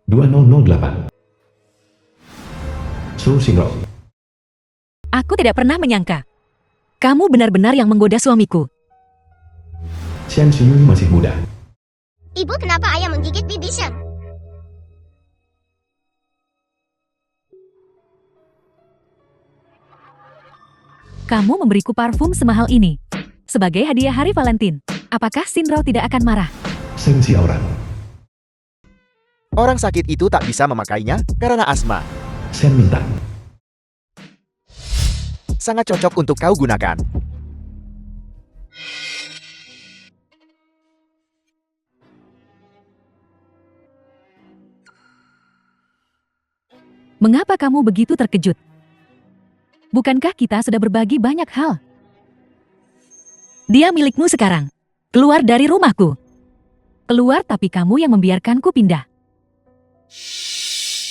2008. Su Xingro. Aku tidak pernah menyangka. Kamu benar-benar yang menggoda suamiku. Xian Xiyu masih muda. Ibu, kenapa ayah menggigit bibi Xiang? Kamu memberiku parfum semahal ini. Sebagai hadiah Hari Valentine. Apakah Xinro tidak akan marah? Seng Xiaoran. Orang sakit itu tak bisa memakainya karena asma. Shen Mingtang. Sangat cocok untuk kau gunakan. Mengapa kamu begitu terkejut? Bukankah kita sudah berbagi banyak hal? Dia milikmu sekarang. Keluar dari rumahku. Keluar, tapi kamu yang membiarkanku pindah.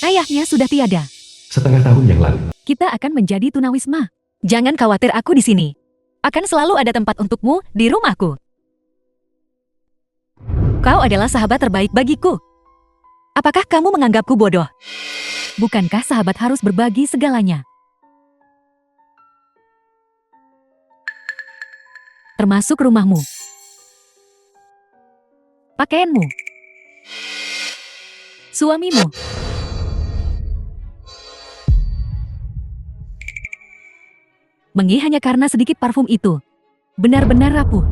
Ayahnya sudah tiada. Setengah tahun yang lalu. Kita akan menjadi tunawisma. Jangan khawatir, aku di sini. Akan selalu ada tempat untukmu di rumahku. Kau adalah sahabat terbaik bagiku. Apakah kamu menganggapku bodoh? Bukankah sahabat harus berbagi segalanya? Termasuk rumahmu, pakaianmu, suamimu. Mengi hanya karena sedikit parfum itu. Benar-benar rapuh.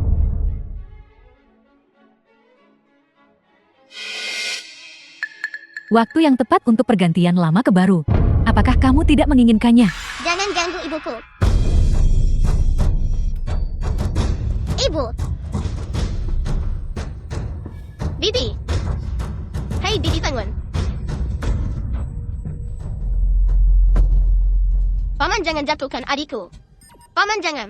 Waktu yang tepat untuk pergantian lama ke baru. Apakah kamu tidak menginginkannya? Jangan ganggu ibuku. Ibu. Bibi. Hai Bibi bangun. Paman jangan jatuhkan adikku. Paman jangan.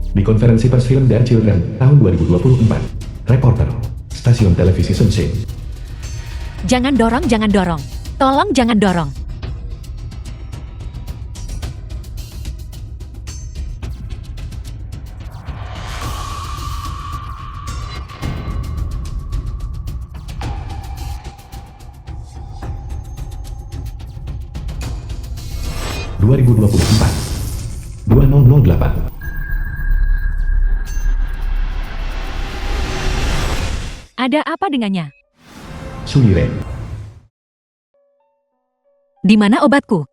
Di konferensi pers film dan Children tahun 2024. Reporter. Stasiun televisi Sunshine. Jangan dorong, jangan dorong. Tolong jangan dorong. (2024) 2008. Ada apa dengannya? Su Yire. Di mana obatku?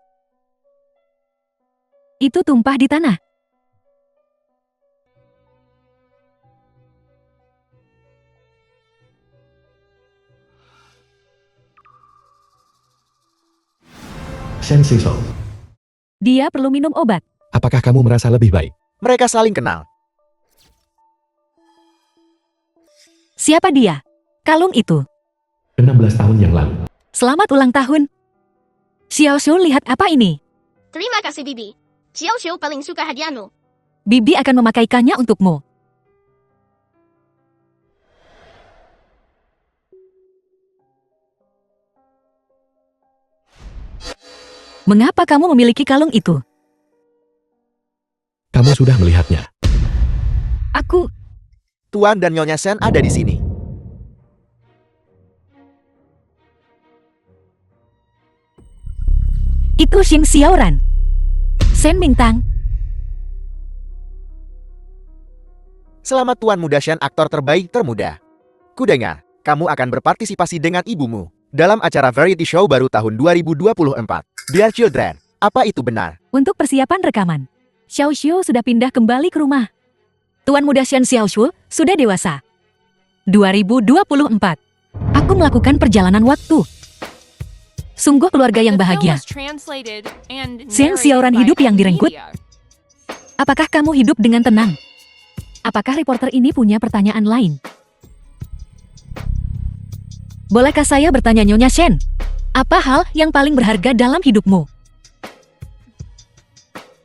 Itu tumpah di tanah. Shen Sisou. Dia perlu minum obat. Apakah kamu merasa lebih baik? Mereka saling kenal. Siapa dia? Kalung itu. 16 tahun yang lalu. Selamat ulang tahun. Xiao Xiu, lihat apa ini? Terima kasih Bibi. Xiao Xiu paling suka hadiahmu. Bibi akan memakaikannya untukmu. Mengapa kamu memiliki kalung itu? Kamu sudah melihatnya. Aku... Tuan dan Nyonya Shen ada di sini. Itu Xing Xiaoran. Shen Mingtang. Selamat Tuan Muda Shen, aktor terbaik termuda. Kudengar, kamu akan berpartisipasi dengan ibumu dalam acara variety show baru tahun 2024. Dear Children, apa itu benar? Untuk persiapan rekaman, Xiao Xiu sudah pindah kembali ke rumah. Tuan Muda Shen Xiao Xiu sudah dewasa. 2024. Aku melakukan perjalanan waktu. Sungguh keluarga yang bahagia. Shen Xiaoran hidup yang direnggut. Apakah kamu hidup dengan tenang? Apakah reporter ini punya pertanyaan lain? Bolehkah saya bertanya Nyonya Shen? Apa hal yang paling berharga dalam hidupmu?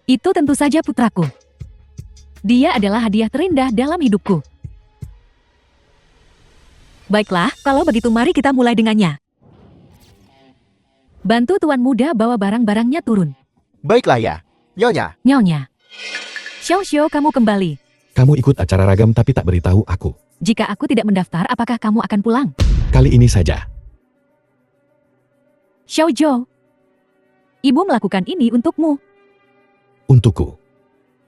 Itu tentu saja putraku. Dia adalah hadiah terindah dalam hidupku. Baiklah, kalau begitu mari kita mulai dengannya. Bantu Tuan Muda bawa barang-barangnya turun. Baiklah ya, Nyonya. Nyonya. Xiao Xiu, kamu kembali. Kamu ikut acara ragam tapi tak beritahu aku. Jika aku tidak mendaftar, apakah kamu akan pulang? Kali ini saja. Xiaozhou, ibu melakukan ini untukmu. Untukku.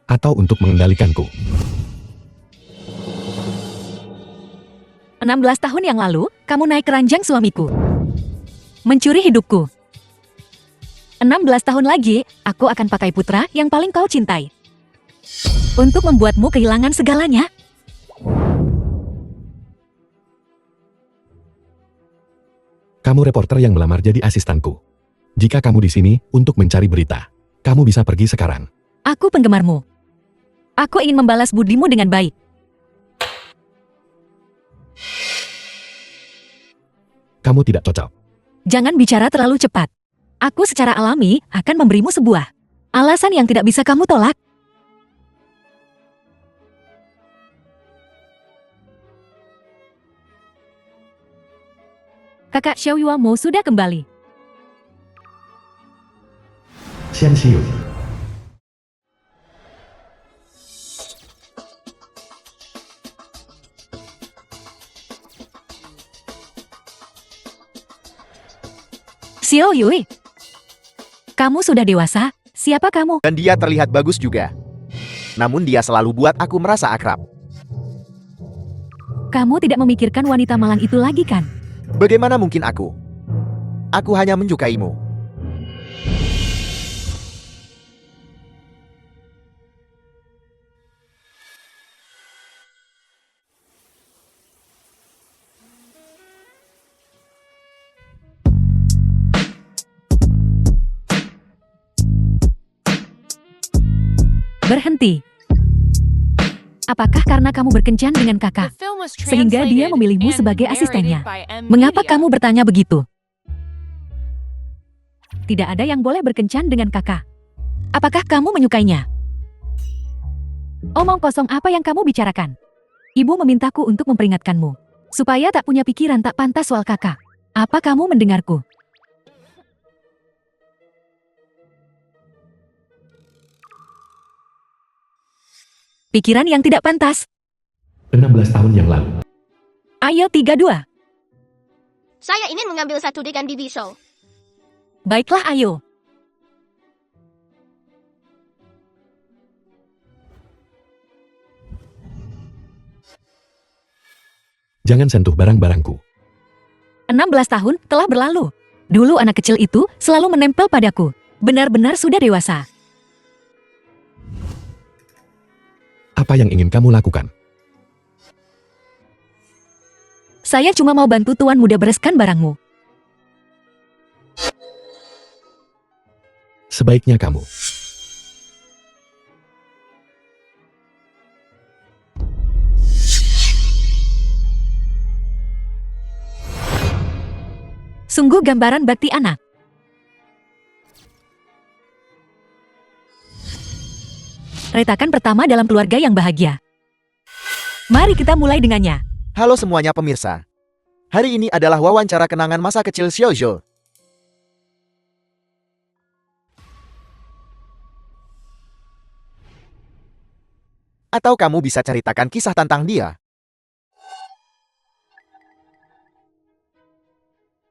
Atau untuk mengendalikanku. 16 tahun yang lalu, kamu naik keranjang suamiku. Mencuri hidupku. 16 tahun lagi, aku akan pakai putra yang paling kau cintai. Untuk membuatmu kehilangan segalanya. Kamu reporter yang melamar jadi asistanku. Jika kamu di sini untuk mencari berita, kamu bisa pergi sekarang. Aku penggemarmu. Aku ingin membalas budimu dengan baik. Kamu tidak cocok. Jangan bicara terlalu cepat. Aku secara alami akan memberimu sebuah alasan yang tidak bisa kamu tolak. Kakak Xiaoyue mau sudah kembali. Xian Xiu. Xiaoyue, kamu sudah dewasa. Siapa kamu? Dan dia terlihat bagus juga. Namun dia selalu buat aku merasa akrab. Kamu tidak memikirkan wanita malang itu lagi kan? Bagaimana mungkin aku? Aku hanya menyukaimu. Berhenti. Apakah karena kamu berkencan dengan The kakak, film was sehingga dia translated memilihmu and sebagai narrated asistennya? by M. Mengapa Media. kamu bertanya begitu? Tidak ada yang boleh berkencan dengan kakak. Apakah kamu menyukainya? Omong kosong apa yang kamu bicarakan? Ibu memintaku untuk memperingatkanmu, supaya tak punya pikiran tak pantas soal kakak. Apa kamu mendengarku? Pikiran yang tidak pantas. 16 tahun yang lalu. Ayo 32. Saya ingin mengambil satu dengan Bibi Show. Baiklah ayo. Jangan sentuh barang-barangku. 16 tahun telah berlalu. Dulu anak kecil itu selalu menempel padaku. Benar-benar sudah dewasa. Apa yang ingin kamu lakukan? Saya cuma mau bantu tuan muda bereskan barangmu. Sebaiknya kamu. Sungguh gambaran bakti anak. Retakan pertama dalam keluarga yang bahagia. Mari kita mulai dengannya. Halo semuanya pemirsa. Hari ini adalah wawancara kenangan masa kecil Xiaozhou. Atau kamu bisa ceritakan kisah tentang dia?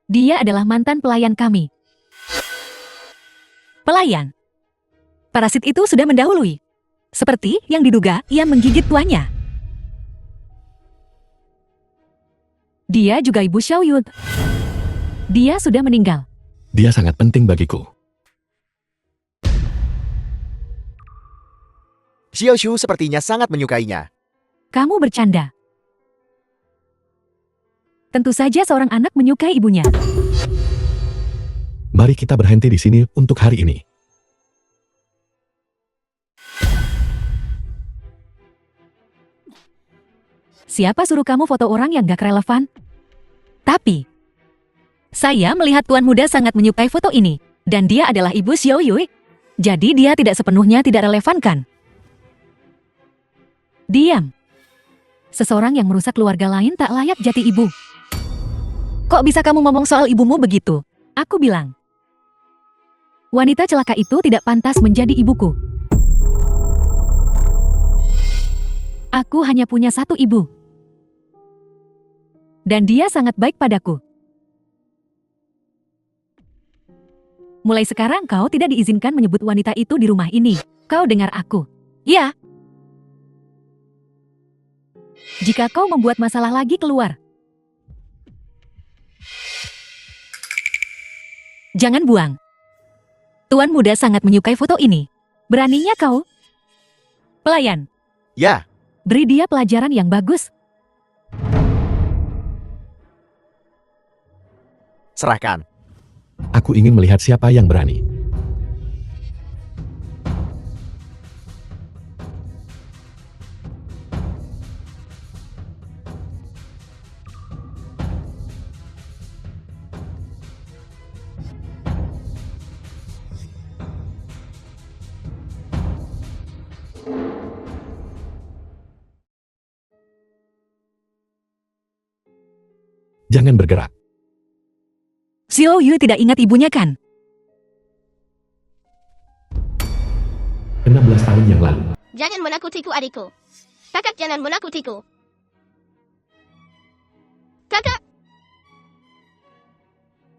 Dia adalah mantan pelayan kami. Pelayan. Parasit itu sudah mendahului. Seperti yang diduga, ia menggigit tuannya. Dia juga ibu Xiaoyue. Dia sudah meninggal. Dia sangat penting bagiku. Xiaozhou sepertinya sangat menyukainya. Kamu bercanda. Tentu saja seorang anak menyukai ibunya. Mari kita berhenti di sini untuk hari ini. Siapa suruh kamu foto orang yang gak relevan? Tapi, saya melihat tuan muda sangat menyukai foto ini. Dan dia adalah ibu Xiaoyue. Jadi dia tidak sepenuhnya tidak relevan kan? Diam. Seseorang yang merusak keluarga lain tak layak jadi ibu. Kok bisa kamu ngomong soal ibumu begitu? Aku bilang. Wanita celaka itu tidak pantas menjadi ibuku. Aku hanya punya satu ibu. Dan dia sangat baik padaku. Mulai sekarang kau tidak diizinkan menyebut wanita itu di rumah ini. Kau dengar aku? Ya. Jika kau membuat masalah lagi, keluar. Jangan buang. Tuan muda sangat menyukai foto ini. Beraninya kau? Pelayan, Ya, beri dia pelajaran yang bagus. serahkan. Aku ingin melihat siapa yang berani. Jangan bergerak. Xiao Yu tidak ingat ibunya kan? 16 tahun yang lalu. Jangan menakutiku adikku. Kakak jangan menakutiku. Kakak,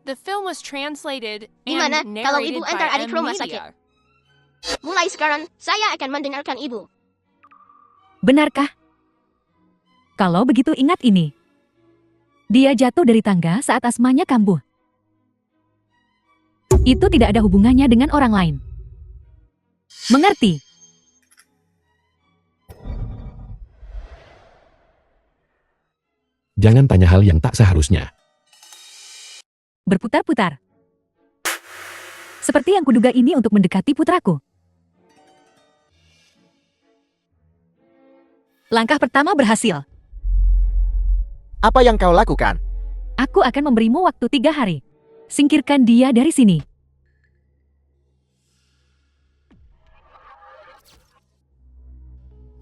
The film was translated Gimana and kalau narrated ibu antar by adik ke rumah Media. mulai sekarang saya akan mendengarkan ibu. Benarkah? Kalau begitu ingat ini. Dia jatuh dari tangga saat asmanya kambuh. Itu tidak ada hubungannya dengan orang lain. Mengerti? Jangan tanya hal yang tak seharusnya. Berputar-putar. Seperti yang kuduga ini untuk mendekati putraku. Langkah pertama berhasil. Apa yang kau lakukan? Aku akan memberimu waktu 3 hari. Singkirkan dia dari sini.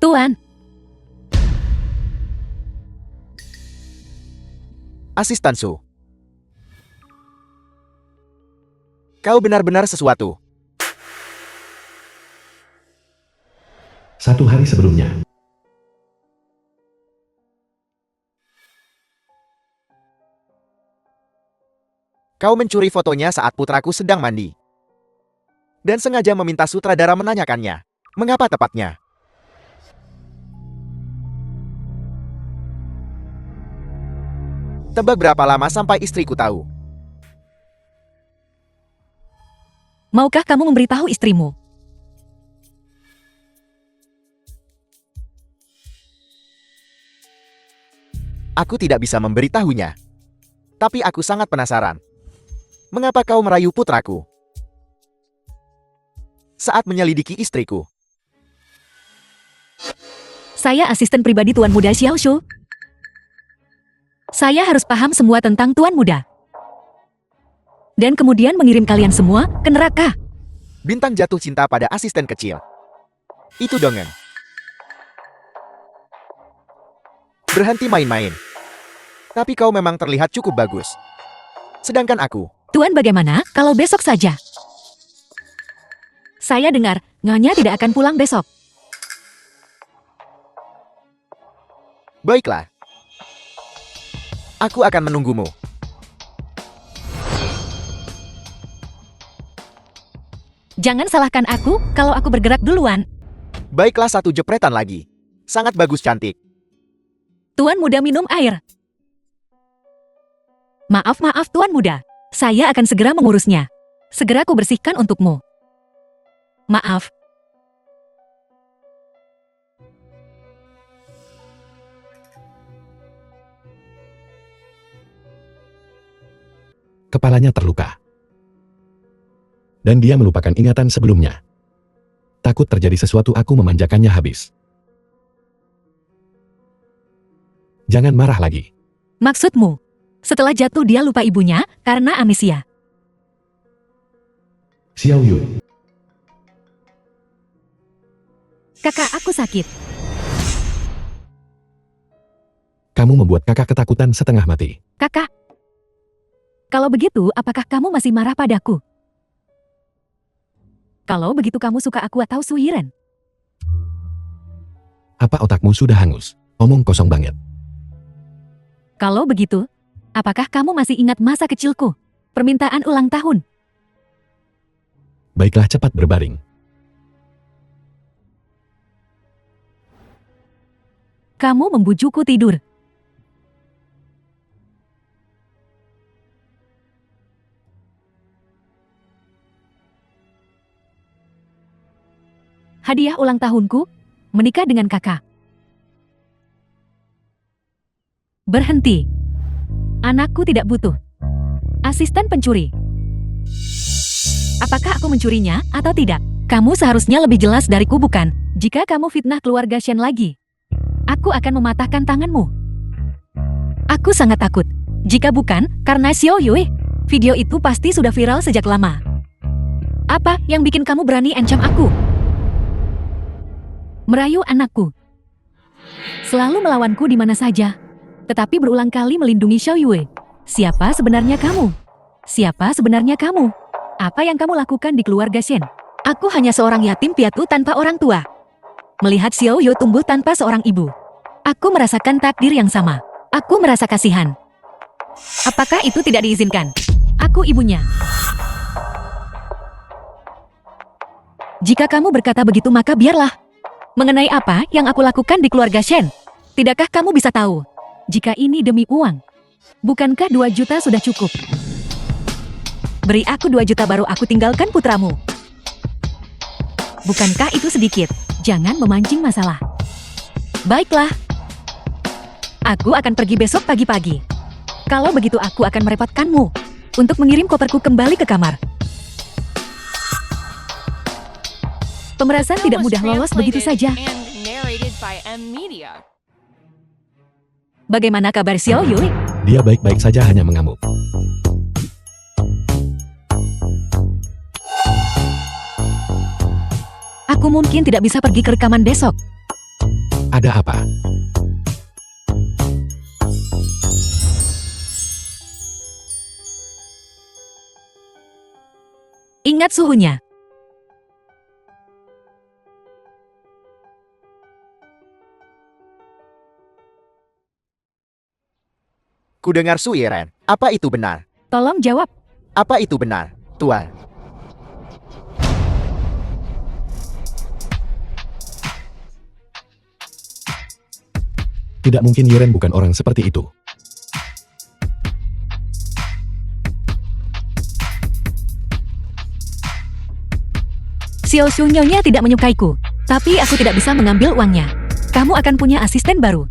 Tuan, Asisten Su. Kau benar-benar sesuatu. 1 hari sebelumnya. Kau mencuri fotonya saat putraku sedang mandi. Dan sengaja meminta sutradara menanyakannya. Mengapa tepatnya? Tebak berapa lama sampai istriku tahu? maukah kamu memberitahu istrimu? Aku tidak bisa memberitahunya. Tapi aku sangat penasaran. Mengapa kau merayu putraku? Saat menyelidiki istriku. Saya asisten pribadi Tuan Muda Xiao Shu. Saya harus paham semua tentang Tuan Muda. Dan kemudian mengirim kalian semua ke neraka. Bintang jatuh cinta pada asisten kecil. Itu dongeng. Berhenti main-main. Tapi kau memang terlihat cukup bagus. Sedangkan aku, Tuan bagaimana kalau besok saja? Saya dengar, Nyonya tidak akan pulang besok. baiklah. Aku akan menunggumu. Jangan salahkan aku kalau aku bergerak duluan. Baiklah, satu jepretan lagi. Sangat bagus, cantik. Tuan Muda minum air. Maaf Tuan Muda. Saya akan segera mengurusnya. Segera aku bersihkan untukmu. Maaf. Kepalanya terluka. Dan dia melupakan ingatan sebelumnya. Takut terjadi sesuatu, aku memanjakannya habis. Jangan marah lagi. Maksudmu, setelah jatuh dia lupa ibunya karena amnesia. Xiao Yu, Kakak aku sakit. kamu membuat kakak ketakutan setengah mati. Kakak. Kalau begitu, apakah kamu masih marah padaku? Kalau begitu kamu suka aku atau Su Yiren? Apa otakmu sudah hangus? Omong kosong banget. Kalau begitu, apakah kamu masih ingat masa kecilku? Permintaan ulang tahun. Baiklah, cepat berbaring. Kamu membujukku tidur. Hadiah ulang tahunku, menikah dengan kakak. Berhenti. Anakku tidak butuh asisten pencuri. Apakah aku mencurinya atau tidak? Kamu seharusnya lebih jelas dariku, bukan? Jika kamu fitnah keluarga Shen lagi, aku akan mematahkan tanganmu. Aku sangat takut. Jika bukan karena Xiao Yue, video itu pasti sudah viral sejak lama. Apa yang bikin kamu berani ancam aku? Merayu anakku. Selalu melawanku di mana saja, tetapi berulang kali melindungi Xiao Yue. Siapa sebenarnya kamu? Siapa sebenarnya kamu? Apa yang kamu lakukan di keluarga Shen? Aku hanya seorang yatim piatu tanpa orang tua. Melihat Xiao Yue tumbuh tanpa seorang ibu, aku merasakan takdir yang sama. Aku merasa kasihan. Apakah itu tidak diizinkan? Aku ibunya. Jika kamu berkata begitu, maka biarlah. Mengenai apa yang aku lakukan di keluarga Shen, tidakkah kamu bisa tahu? Jika ini demi uang, bukankah 2 juta sudah cukup? Beri aku 2 juta baru aku tinggalkan putramu. Bukankah itu sedikit? Jangan memancing masalah. Baiklah. Aku akan pergi besok pagi-pagi. Kalau begitu aku akan merepotkanmu untuk mengirim koperku kembali ke kamar. Pemerasan tidak mudah lolos begitu saja. And narrated by M Media. Bagaimana kabar Xiao Yue? Dia baik-baik saja, hanya mengamuk. Aku mungkin tidak bisa pergi ke rekaman besok. Ada apa? Ingat suhunya. Kudengar Su Yiren. Apa itu benar? Tolong jawab. Apa itu benar, Tuan? Tidak mungkin, Yiren bukan orang seperti itu. Xiao Shu nyonya tidak menyukaiku, tapi aku tidak bisa mengambil uangnya. Kamu akan punya asisten baru.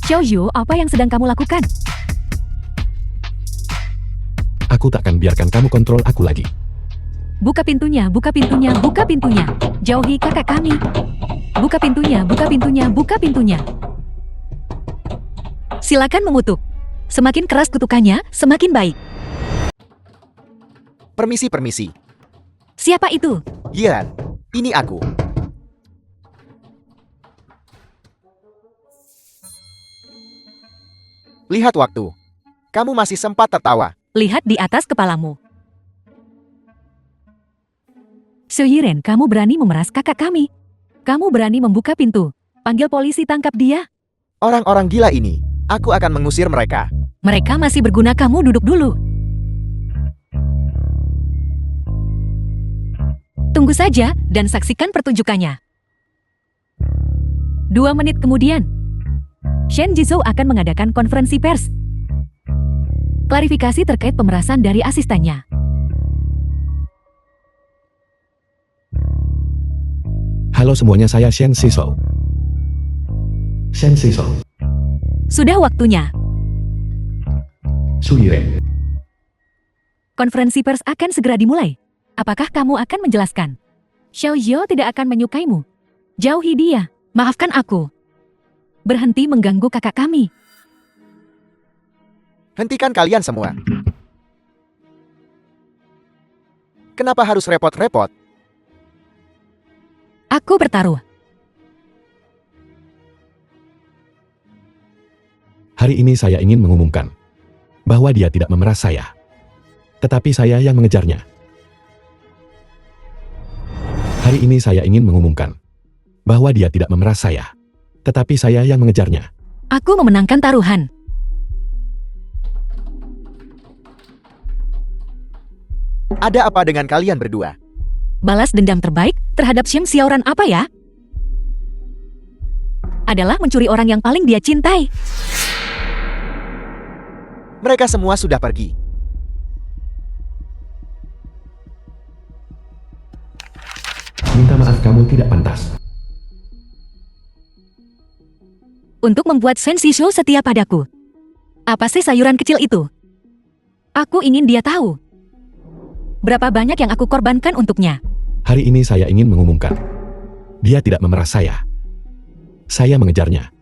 Xiao Yu, apa yang sedang kamu lakukan? Aku tak akan biarkan kamu kontrol aku lagi. Buka pintunya, buka pintunya, buka pintunya. Jauhi kakak kami. Buka pintunya, buka pintunya, buka pintunya. Silakan mengutuk. Semakin keras kutukannya, semakin baik. Permisi. Siapa itu? Yiren, ini aku. Lihat waktu. Kamu masih sempat tertawa. Lihat di atas kepalamu. Su Yiren, kamu berani memeras kakak kami. Kamu berani membuka pintu. Panggil polisi, tangkap dia. Orang-orang gila ini, aku akan mengusir mereka. Mereka masih berguna, kamu duduk dulu. Tunggu saja dan saksikan pertunjukannya. 2 menit kemudian, Shen Jizhou akan mengadakan konferensi pers. Klarifikasi terkait pemerasan dari asistennya. Halo semuanya, saya Shen Zizhou. Shen Zizhou. Sudah waktunya. Su Yiren. Konferensi pers akan segera dimulai. Apakah kamu akan menjelaskan? Xiao Zhou tidak akan menyukaimu. Jauhi dia. Maafkan aku. Berhenti mengganggu kakak kami. Hentikan kalian semua. Kenapa harus repot-repot? Aku bertaruh. Hari ini saya ingin mengumumkan bahwa dia tidak memeras saya, tetapi saya yang mengejarnya. Hari ini saya ingin mengumumkan bahwa dia tidak memeras saya, tetapi saya yang mengejarnya. Aku memenangkan taruhan. Ada apa dengan kalian berdua? Balas dendam terbaik terhadap Xiao Xiaoran apa ya? Adalah mencuri orang yang paling dia cintai. Mereka semua sudah pergi. Minta maaf, kamu tidak pantas. Untuk membuat Shen Zhishu setia padaku. Apa sih sayuran kecil itu? Aku ingin dia tahu. Berapa banyak yang aku korbankan untuknya. Hari ini saya ingin mengumumkan. Dia tidak memeras saya. Saya mengejarnya.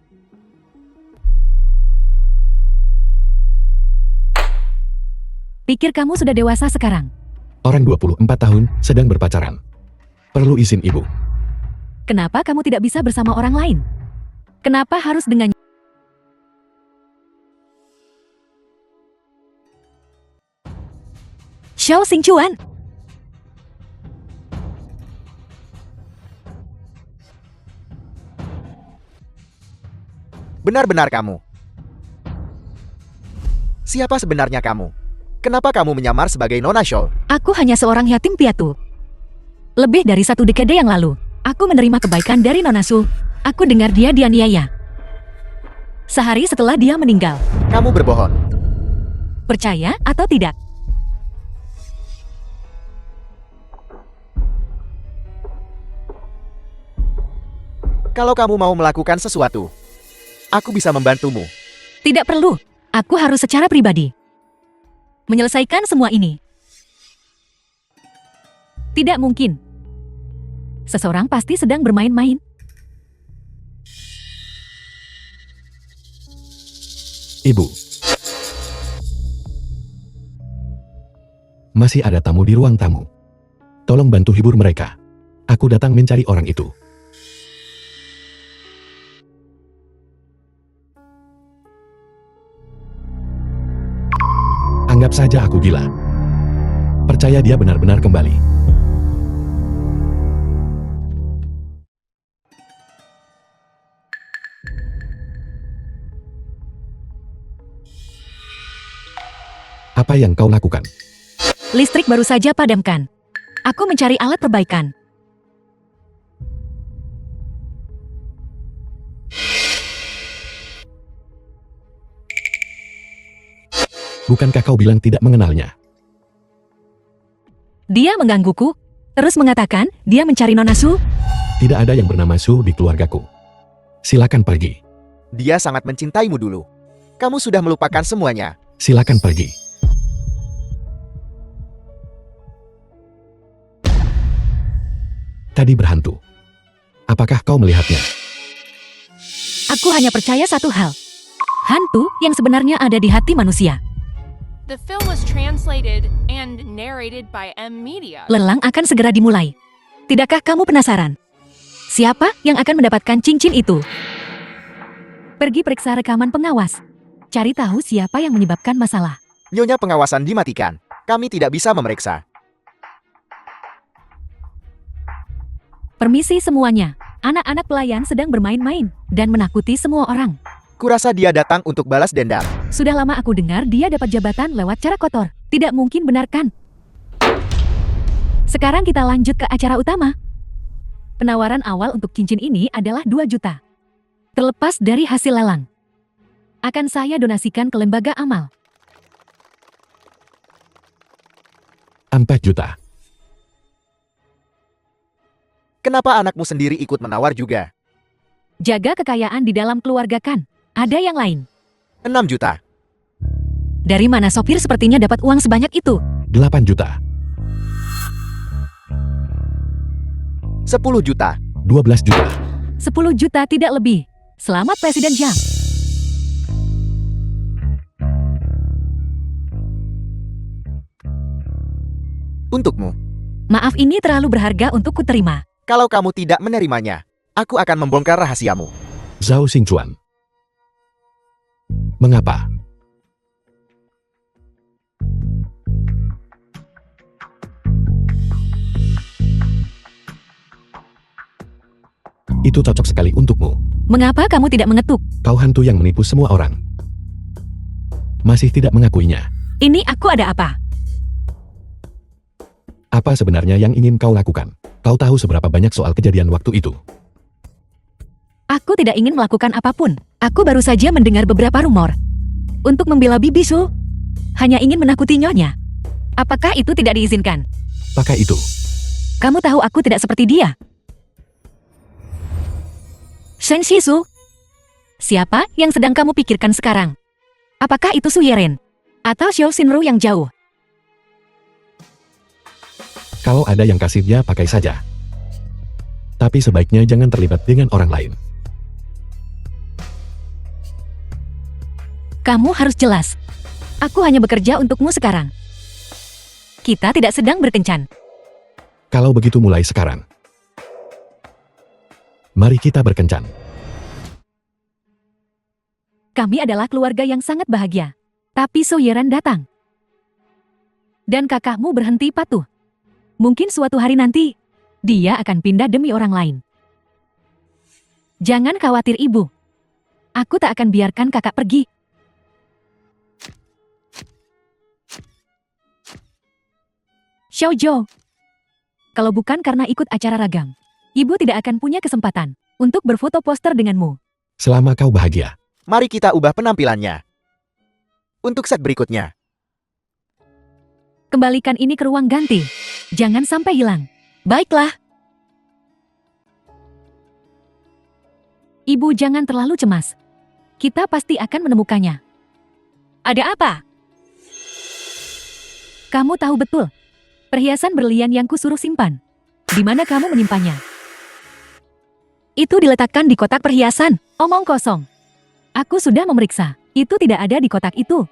Pikir kamu sudah dewasa sekarang. Orang 24 tahun sedang berpacaran. Perlu izin ibu. Kenapa kamu tidak bisa bersama orang lain? Kenapa harus dengan Xiao Xingchuan? Benar-benar kamu. Siapa sebenarnya kamu? Kenapa kamu menyamar sebagai Nona Xiao? Aku hanya seorang yatim piatu. Lebih dari 1 dekade yang lalu, aku menerima kebaikan dari Nona Su. Aku dengar dia dianiaya. Sehari setelah dia meninggal. Kamu berbohong. Percaya atau tidak? Kalau kamu mau melakukan sesuatu, aku bisa membantumu. Tidak perlu. Aku harus secara pribadi menyelesaikan semua ini. Tidak mungkin. Seseorang pasti sedang bermain-main. Ibu. Masih ada tamu di ruang tamu. Tolong bantu hibur mereka. Aku datang mencari orang itu. Anggap saja aku gila. Percaya dia benar-benar kembali. Apa yang kau lakukan? Listrik baru saja padamkan. Aku mencari alat perbaikan. Bukankah kau bilang tidak mengenalnya? Dia menggangguku, terus mengatakan dia mencari Nona Su. Tidak ada yang bernama Su di keluargaku. Silakan pergi. Dia sangat mencintaimu dulu. Kamu sudah melupakan semuanya. Silakan pergi. Tadi berhantu. Apakah kau melihatnya? Aku hanya percaya satu hal. Hantu yang sebenarnya ada di hati manusia. The film was translated and narrated by M Media. Lelang akan segera dimulai. Tidakkah kamu penasaran? Siapa yang akan mendapatkan cincin itu? Pergi periksa rekaman pengawas. Cari tahu siapa yang menyebabkan masalah. Nyonya pengawasan dimatikan. Kami tidak bisa memeriksa. Permisi semuanya. Anak-anak pelayan sedang bermain-main dan menakuti semua orang. Kurasa dia datang untuk balas dendam. Sudah lama aku dengar dia dapat jabatan lewat cara kotor. Tidak mungkin, benar kan? Sekarang kita lanjut ke acara utama. Penawaran awal untuk cincin ini adalah 2 juta. Terlepas dari hasil lelang. Akan saya donasikan ke lembaga amal. 4 juta. Kenapa anakmu sendiri ikut menawar juga? Jaga kekayaan di dalam keluarga kan? Ada yang lain? 6 juta. Dari mana sopir sepertinya dapat uang sebanyak itu? 8 juta. 10 juta. 12 juta. 10 juta tidak lebih. Selamat Presiden Jiang. Untukmu. Maaf, ini terlalu berharga untuk kuterima. Kalau kamu tidak menerimanya, aku akan membongkar rahasiamu. Zhao Xingchuan. Mengapa? Itu cocok sekali untukmu. Mengapa kamu tidak mengetuk? Kau hantu yang menipu semua orang. Masih tidak mengakuinya. Ini aku ada apa? Apa sebenarnya yang ingin kau lakukan? Kau tahu seberapa banyak soal kejadian waktu itu? Aku tidak ingin melakukan apapun. Aku baru saja mendengar beberapa rumor. Untuk membela Bibi Su, hanya ingin menakuti nyonya. Apakah itu tidak diizinkan? Pakai itu. Kamu tahu aku tidak seperti dia. Shen Shisu, siapa yang sedang kamu pikirkan sekarang? Apakah itu Su Yeren? Atau Xiao Xinru yang jauh? Kalau ada yang kasih dia pakai saja. Tapi sebaiknya jangan terlibat dengan orang lain. Kamu harus jelas. Aku hanya bekerja untukmu sekarang. Kita tidak sedang berkencan. Kalau begitu mulai sekarang. Mari kita berkencan. Kami adalah keluarga yang sangat bahagia. Tapi Su Yeran datang. Dan kakakmu berhenti patuh. Mungkin suatu hari nanti, dia akan pindah demi orang lain. Jangan khawatir ibu. Aku tak akan biarkan kakak pergi. Xiaozhou, kalau bukan karena ikut acara ragam, ibu tidak akan punya kesempatan untuk berfoto poster denganmu. Selama kau bahagia. Mari kita ubah penampilannya. Untuk set berikutnya. Kembalikan ini ke ruang ganti. Jangan sampai hilang. Baiklah. Ibu jangan terlalu cemas. Kita pasti akan menemukannya. Ada apa? Kamu tahu betul. Perhiasan berlian yang kusuruh simpan. Di mana kamu menyimpannya? Itu diletakkan di kotak perhiasan. Omong kosong. Aku sudah memeriksa. Itu tidak ada di kotak itu.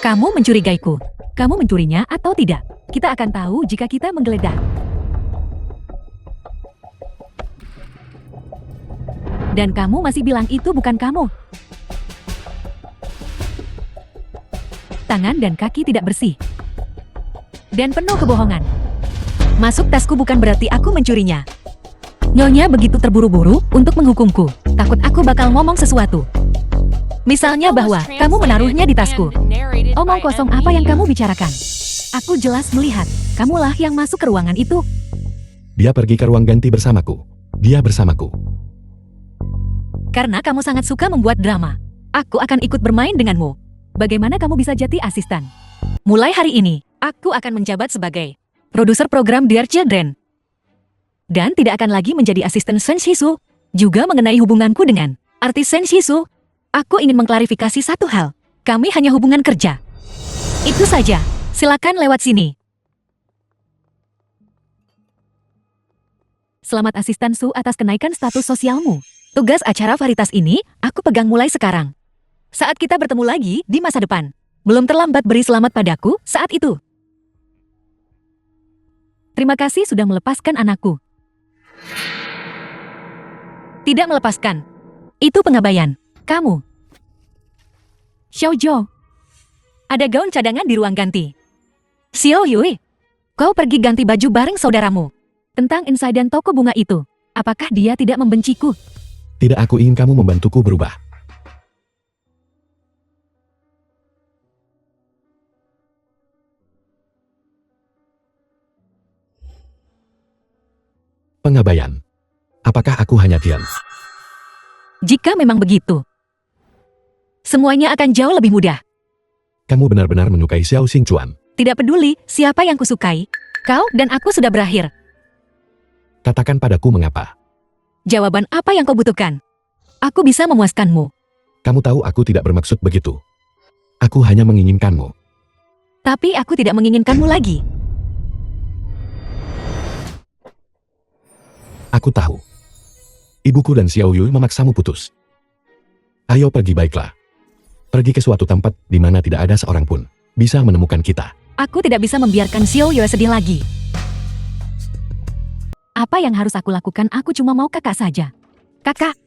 Kamu mencurigaiku. Kamu mencurinya atau tidak? Kita akan tahu jika kita menggeledah. Dan kamu masih bilang itu bukan kamu. Tangan dan kaki tidak bersih. Dan penuh kebohongan. Masuk tasku bukan berarti aku mencurinya. Nyonya begitu terburu-buru untuk menghukumku. Takut aku bakal ngomong sesuatu. Misalnya bahwa kamu menaruhnya di tasku. Omong kosong apa yang kamu bicarakan? Aku jelas melihat. Kamulah yang masuk ke ruangan itu. Dia pergi ke ruang ganti bersamaku. Dia bersamaku. Karena kamu sangat suka membuat drama. Aku akan ikut bermain denganmu. Bagaimana kamu bisa jadi asisten? Mulai hari ini, aku akan menjabat sebagai produser program Dear Children. Dan tidak akan lagi menjadi asisten Shen Shisu. Juga mengenai hubunganku dengan artis Shen Shisu. Aku ingin mengklarifikasi satu hal. Kami hanya hubungan kerja. Itu saja. Silakan lewat sini. Selamat asisten Su atas kenaikan status sosialmu. Tugas acara varietas ini, aku pegang mulai sekarang. Saat kita bertemu lagi di masa depan. Belum terlambat beri selamat padaku saat itu. Terima kasih sudah melepaskan anakku. Tidak melepaskan. Itu pengabaian. Kamu. Xiaozhou. Ada gaun cadangan di ruang ganti. Xiao Yui. Kau pergi ganti baju bareng saudaramu. Tentang insiden toko bunga itu. Apakah dia tidak membenciku? Tidak, aku ingin kamu membantuku berubah. Pengabaian. Apakah aku hanya diam? Jika memang begitu, semuanya akan jauh lebih mudah. Kamu benar-benar menyukai Xiao Xingchuan. Tidak peduli siapa yang kusukai, kau dan aku sudah berakhir. Katakan padaku mengapa. Jawaban apa yang kau butuhkan? Aku bisa memuaskanmu. Kamu tahu aku tidak bermaksud begitu. Aku hanya menginginkanmu. Tapi aku tidak menginginkanmu lagi. Aku tahu. Ibuku dan Xiao Yui memaksamu putus. Ayo pergi baiklah. Pergi ke suatu tempat di mana tidak ada seorang pun bisa menemukan kita. Aku tidak bisa membiarkan Xiao Yue sedih lagi. Apa yang harus aku lakukan? Aku cuma mau kakak saja. Kakak.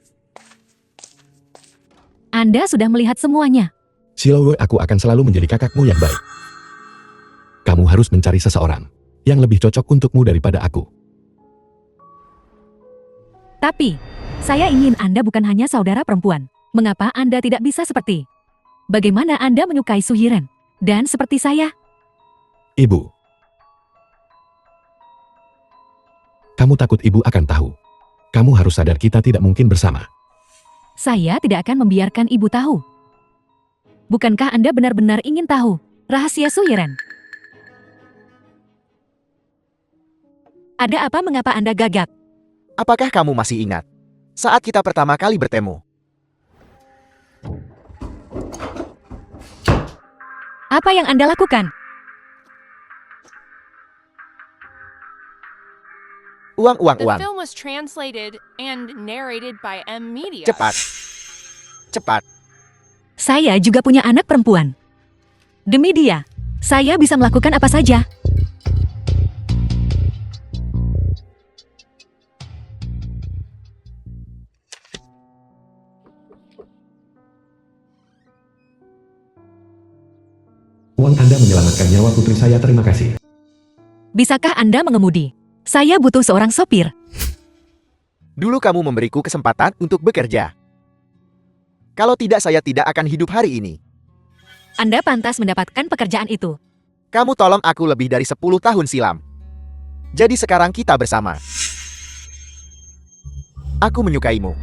Anda sudah melihat semuanya. Xiao Yue, aku akan selalu menjadi kakakmu yang baik. Kamu harus mencari seseorang yang lebih cocok untukmu daripada aku. Tapi, saya ingin Anda bukan hanya saudara perempuan. Mengapa Anda tidak bisa seperti? Bagaimana Anda menyukai Su Yiren? Dan seperti saya? Ibu. Kamu takut ibu akan tahu. Kamu harus sadar kita tidak mungkin bersama. Saya tidak akan membiarkan ibu tahu. Bukankah Anda benar-benar ingin tahu rahasia Su Yiren? Ada apa mengapa Anda gagap? Apakah kamu masih ingat saat kita pertama kali bertemu? Apa yang Anda lakukan? The Uang. film was translated and narrated by M Media. Cepat. Cepat. Saya juga punya anak perempuan. Demi dia, saya bisa melakukan apa saja. Uang Anda menyelamatkan nyawa putri saya, terima kasih. Bisakah Anda mengemudi? Saya butuh seorang sopir. Dulu kamu memberiku kesempatan untuk bekerja. Kalau tidak, saya tidak akan hidup hari ini. Anda pantas mendapatkan pekerjaan itu. Kamu tolong aku lebih dari 10 tahun silam. Jadi sekarang kita bersama. Aku menyukaimu.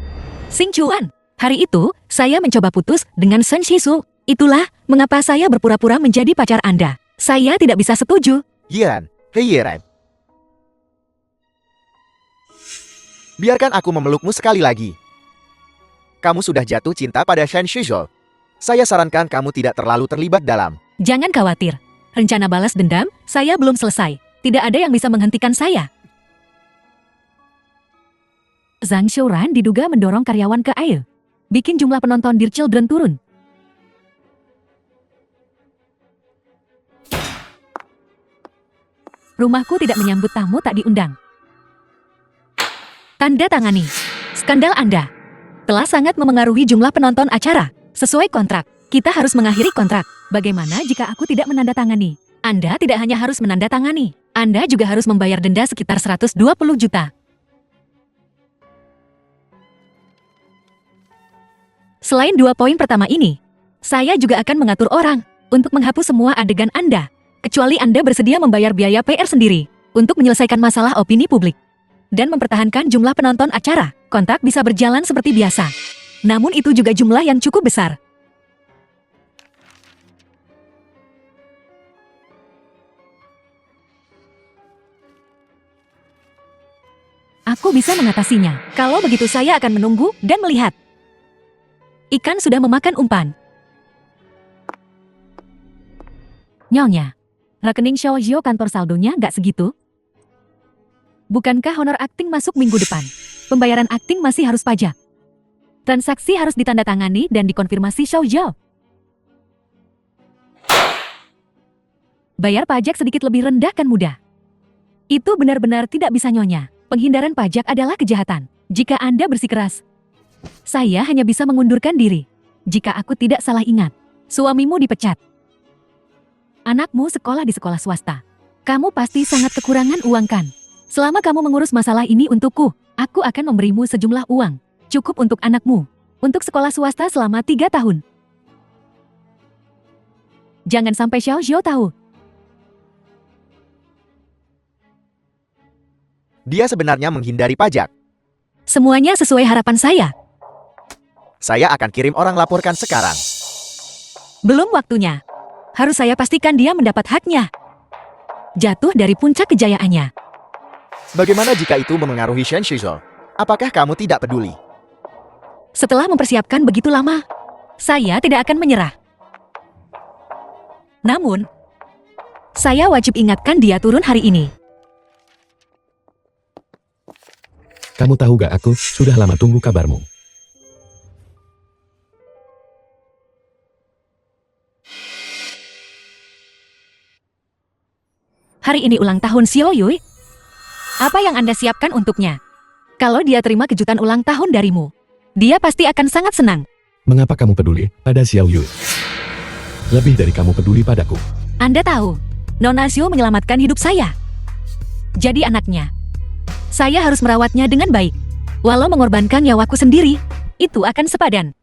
Xing Chuan, hari itu, saya mencoba putus dengan Shen Shisu. Itulah mengapa saya berpura-pura menjadi pacar Anda. Saya tidak bisa setuju. Yiren, hei Yiren. Biarkan aku memelukmu sekali lagi. Kamu sudah jatuh cinta pada Shen Shizhou. Saya sarankan kamu tidak terlalu terlibat dalam. Jangan khawatir. Rencana balas dendam, saya belum selesai. Tidak ada yang bisa menghentikan saya. Zhang Xiuran diduga mendorong karyawan ke air. Bikin jumlah penonton Dear Children turun. Rumahku tidak menyambut tamu tak diundang. Tanda tangani. Skandal Anda telah sangat memengaruhi jumlah penonton acara. Sesuai kontrak, kita harus mengakhiri kontrak. Bagaimana jika aku tidak menandatangani? Anda tidak hanya harus menandatangani, Anda juga harus membayar denda sekitar 120 juta. Selain 2 poin pertama ini, saya juga akan mengatur orang untuk menghapus semua adegan Anda. Kecuali Anda bersedia membayar biaya PR sendiri untuk menyelesaikan masalah opini publik dan mempertahankan jumlah penonton acara, kontrak bisa berjalan seperti biasa. Namun itu juga jumlah yang cukup besar. Aku bisa mengatasinya. Kalau begitu saya akan menunggu dan melihat. Ikan sudah memakan umpan. Nyonya. Rekening Xiaozhou kantor saldonya nggak segitu? Bukankah honor akting masuk minggu depan? Pembayaran akting masih harus pajak. Transaksi harus ditandatangani dan dikonfirmasi Xiaozhou. Bayar pajak sedikit lebih rendah kan mudah. Itu benar-benar tidak bisa nyonya. Penghindaran pajak adalah kejahatan. Jika Anda bersikeras, saya hanya bisa mengundurkan diri. Jika aku tidak salah ingat, suamimu dipecat. Anakmu sekolah di sekolah swasta. Kamu pasti sangat kekurangan uang kan? Selama kamu mengurus masalah ini untukku, aku akan memberimu sejumlah uang. Cukup untuk anakmu. Untuk sekolah swasta selama 3 tahun. Jangan sampai Xiaozhou tahu. Dia sebenarnya menghindari pajak. Semuanya sesuai harapan saya. Saya akan kirim orang laporkan sekarang. Belum waktunya. Harus saya pastikan dia mendapat haknya. Jatuh dari puncak kejayaannya. Bagaimana jika itu memengaruhi Shen Shizhou? Apakah kamu tidak peduli? Setelah mempersiapkan begitu lama, saya tidak akan menyerah. Namun, saya wajib ingatkan dia turun hari ini. Kamu tahu gak, aku sudah lama tunggu kabarmu. Hari ini ulang tahun Xiao Yui. Apa yang Anda siapkan untuknya? Kalau dia terima kejutan ulang tahun darimu, dia pasti akan sangat senang. Mengapa kamu peduli pada Xiao Yu? Lebih dari kamu peduli padaku. Anda tahu, Nona Xiao menyelamatkan hidup saya. Jadi anaknya, saya harus merawatnya dengan baik. Walau mengorbankan nyawaku sendiri, itu akan sepadan.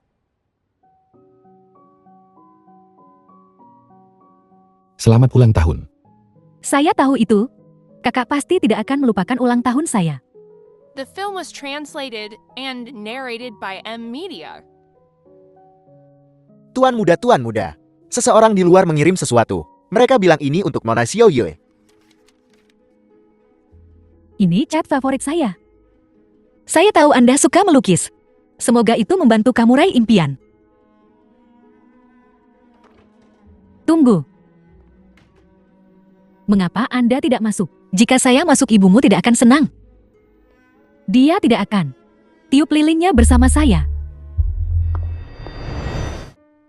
Selamat ulang tahun. Saya tahu itu. Kakak pasti tidak akan melupakan ulang tahun saya. The film was translated and narrated by M Media. Tuan muda. Seseorang di luar mengirim sesuatu. Mereka bilang ini untuk Nona Xiaoyue. Ini chat favorit saya. Saya tahu Anda suka melukis. Semoga itu membantu kamu raih impian. Tunggu. Mengapa Anda tidak masuk? Jika saya masuk, ibumu tidak akan senang. Dia tidak akan. Tiup lilinnya bersama saya.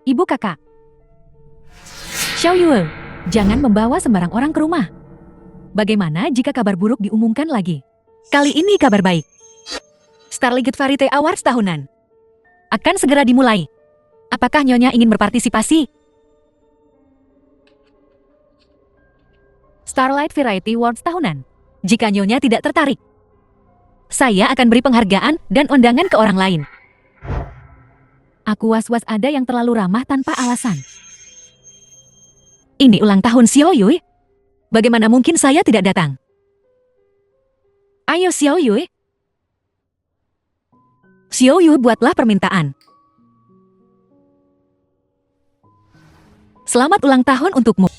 Ibu kakak. Xiaoyue, jangan membawa sembarang orang ke rumah. Bagaimana jika kabar buruk diumumkan lagi? Kali ini kabar baik. Starlight Variety Awards tahunan akan segera dimulai. Apakah Nyonya ingin berpartisipasi? Starlight Variety Awards tahunan. Jika Nyonya tidak tertarik, saya akan beri penghargaan dan undangan ke orang lain. Aku was-was ada yang terlalu ramah tanpa alasan. Ini ulang tahun Xiaoyue. Bagaimana mungkin saya tidak datang? Ayo Xiaoyue. Xiaoyue, buatlah permintaan. Selamat ulang tahun untukmu.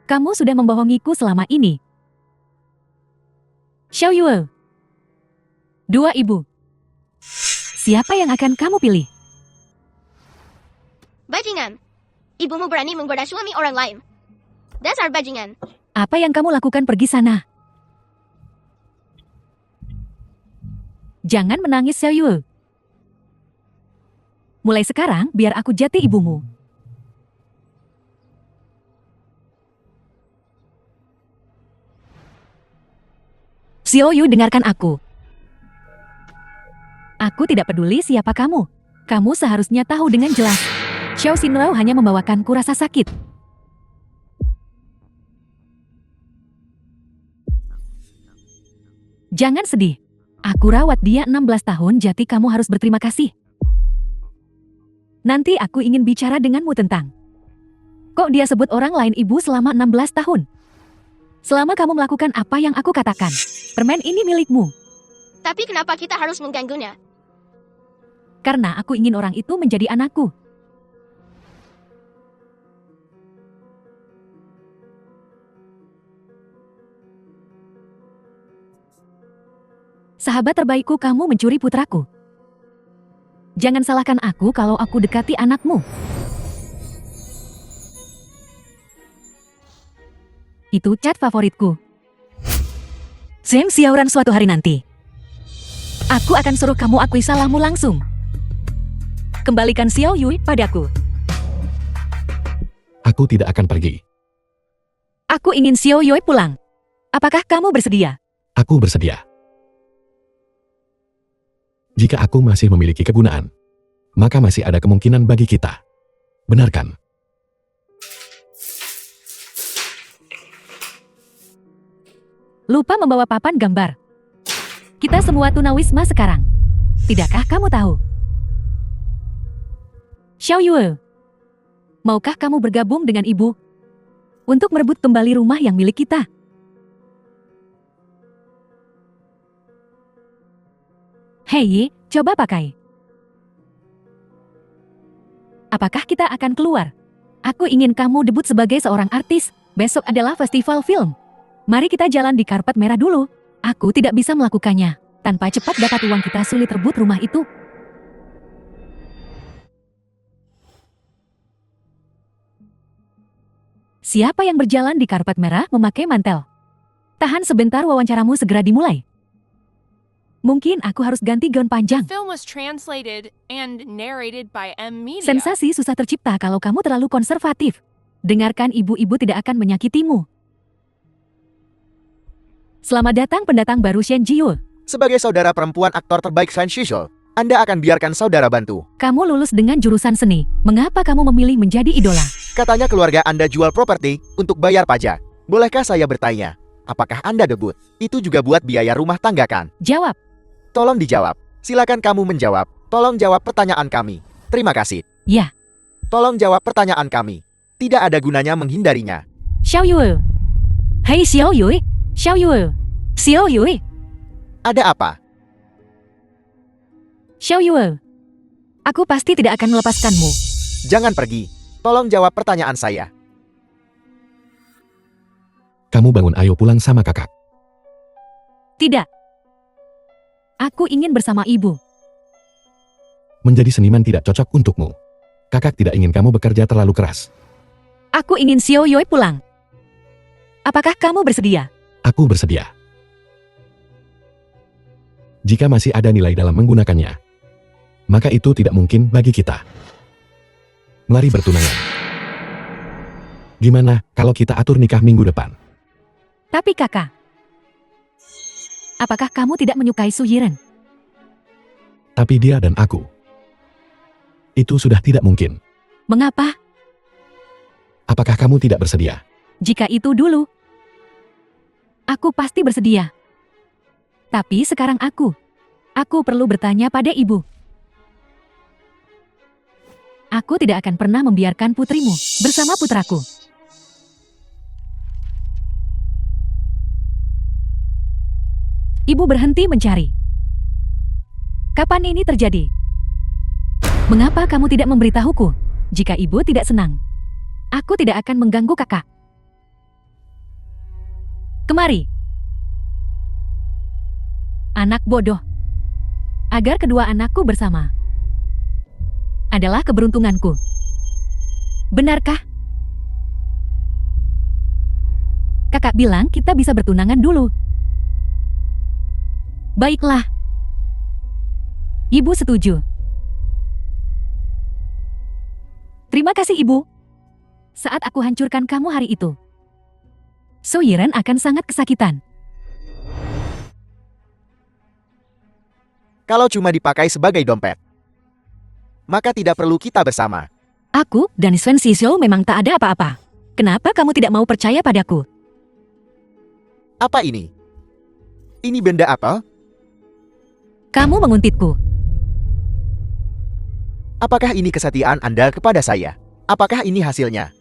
Kamu sudah membohongiku selama ini. Xiaoyue. 2 ibu. Siapa yang akan kamu pilih? Bajingan. Ibumu berani menggoda suami orang lain. Dasar bajingan. Apa yang kamu lakukan? Pergi sana. Jangan menangis, Xiaoyue. Mulai sekarang, biar aku jati ibumu. Xiaoyue, dengarkan aku. Aku tidak peduli siapa kamu. Kamu seharusnya tahu dengan jelas. Xiao Xinrao hanya membawakanku rasa sakit. Jangan sedih. Aku rawat dia 16 tahun, jadi kamu harus berterima kasih. Nanti aku ingin bicara denganmu tentang. Kok dia sebut orang lain ibu selama 16 tahun? Selama kamu melakukan apa yang aku katakan, permen ini milikmu. Tapi kenapa kita harus mengganggunya? Karena aku ingin orang itu menjadi anakku. Sahabat terbaikku, kamu mencuri putraku. Jangan salahkan aku kalau aku dekati anakmu. Itu chat favoritku. Zheng Xiaoran, suatu hari nanti aku akan suruh kamu akui salahmu langsung. Kembalikan Xiaoyue padaku. Aku tidak akan pergi. Aku ingin Xiaoyue pulang. Apakah kamu bersedia? Aku bersedia. Jika aku masih memiliki kegunaan, maka masih ada kemungkinan bagi kita. Benar kan? Lupa membawa papan gambar. Kita semua tunawisma sekarang. Tidakkah kamu tahu? Xiaoyue, maukah kamu bergabung dengan ibu untuk merebut kembali rumah yang milik kita? Hei, coba pakai. Apakah kita akan keluar? Aku ingin kamu debut sebagai seorang artis. Besok adalah festival film. Mari kita jalan di karpet merah dulu. Aku tidak bisa melakukannya. Tanpa cepat dapat uang, kita sulit rebut rumah itu. Siapa yang berjalan di karpet merah memakai mantel? Tahan sebentar, wawancaramu segera dimulai. Mungkin aku harus ganti gaun panjang. The film was translated and narrated by M Media. Sensasi susah tercipta kalau kamu terlalu konservatif. Dengarkan, ibu-ibu tidak akan menyakitimu. Selamat datang pendatang baru Shen Jiyue. Sebagai saudara perempuan aktor terbaik Shan Shishou, Anda akan biarkan saudara bantu. Kamu lulus dengan jurusan seni. Mengapa kamu memilih menjadi idola? Katanya keluarga Anda jual properti untuk bayar pajak. Bolehkah saya bertanya, apakah Anda debut? Itu juga buat biaya rumah tangga kan? Jawab. Tolong dijawab. Silakan kamu menjawab. Tolong jawab pertanyaan kami. Terima kasih. Ya. Tolong jawab pertanyaan kami. Tidak ada gunanya menghindarinya. Xiaoyue. Hei Xiaoyue. Xiaoyue. Xiaoyue. Ada apa? Xiao Yue, aku pasti tidak akan melepaskanmu. Jangan pergi. Tolong jawab pertanyaan saya. Kamu bangun, ayo pulang sama kakak. Tidak. Aku ingin bersama ibu. Menjadi seniman tidak cocok untukmu. Kakak tidak ingin kamu bekerja terlalu keras. Aku ingin Xiao Yue pulang. Apakah kamu bersedia? Aku bersedia. Jika masih ada nilai dalam menggunakannya, maka itu tidak mungkin bagi kita. Mari bertunangan. Gimana kalau kita atur nikah minggu depan? Tapi kakak, apakah kamu tidak menyukai Su Yiren? Tapi dia dan aku. Itu sudah tidak mungkin. Mengapa? Apakah kamu tidak bersedia? Jika itu dulu, aku pasti bersedia. Tapi sekarang aku perlu bertanya pada ibu. Aku tidak akan pernah membiarkan putrimu bersama putraku. Ibu berhenti mencari. Kapan ini terjadi? Mengapa kamu tidak memberitahuku? Jika ibu tidak senang, aku tidak akan mengganggu kakak. Kemari. Anak bodoh. Agar kedua anakku bersama adalah keberuntunganku. Benarkah? Kakak bilang kita bisa bertunangan dulu. Baiklah. Ibu setuju. Terima kasih, Ibu. Saat aku hancurkan kamu hari itu, Su Yiren akan sangat kesakitan. Kalau cuma dipakai sebagai dompet, maka tidak perlu kita bersama. Aku dan Swen Shizhou memang tak ada apa-apa. Kenapa kamu tidak mau percaya padaku? Apa ini? Ini benda apa? Kamu menguntitku. Apakah ini kesetiaan Anda kepada saya? Apakah ini hasilnya?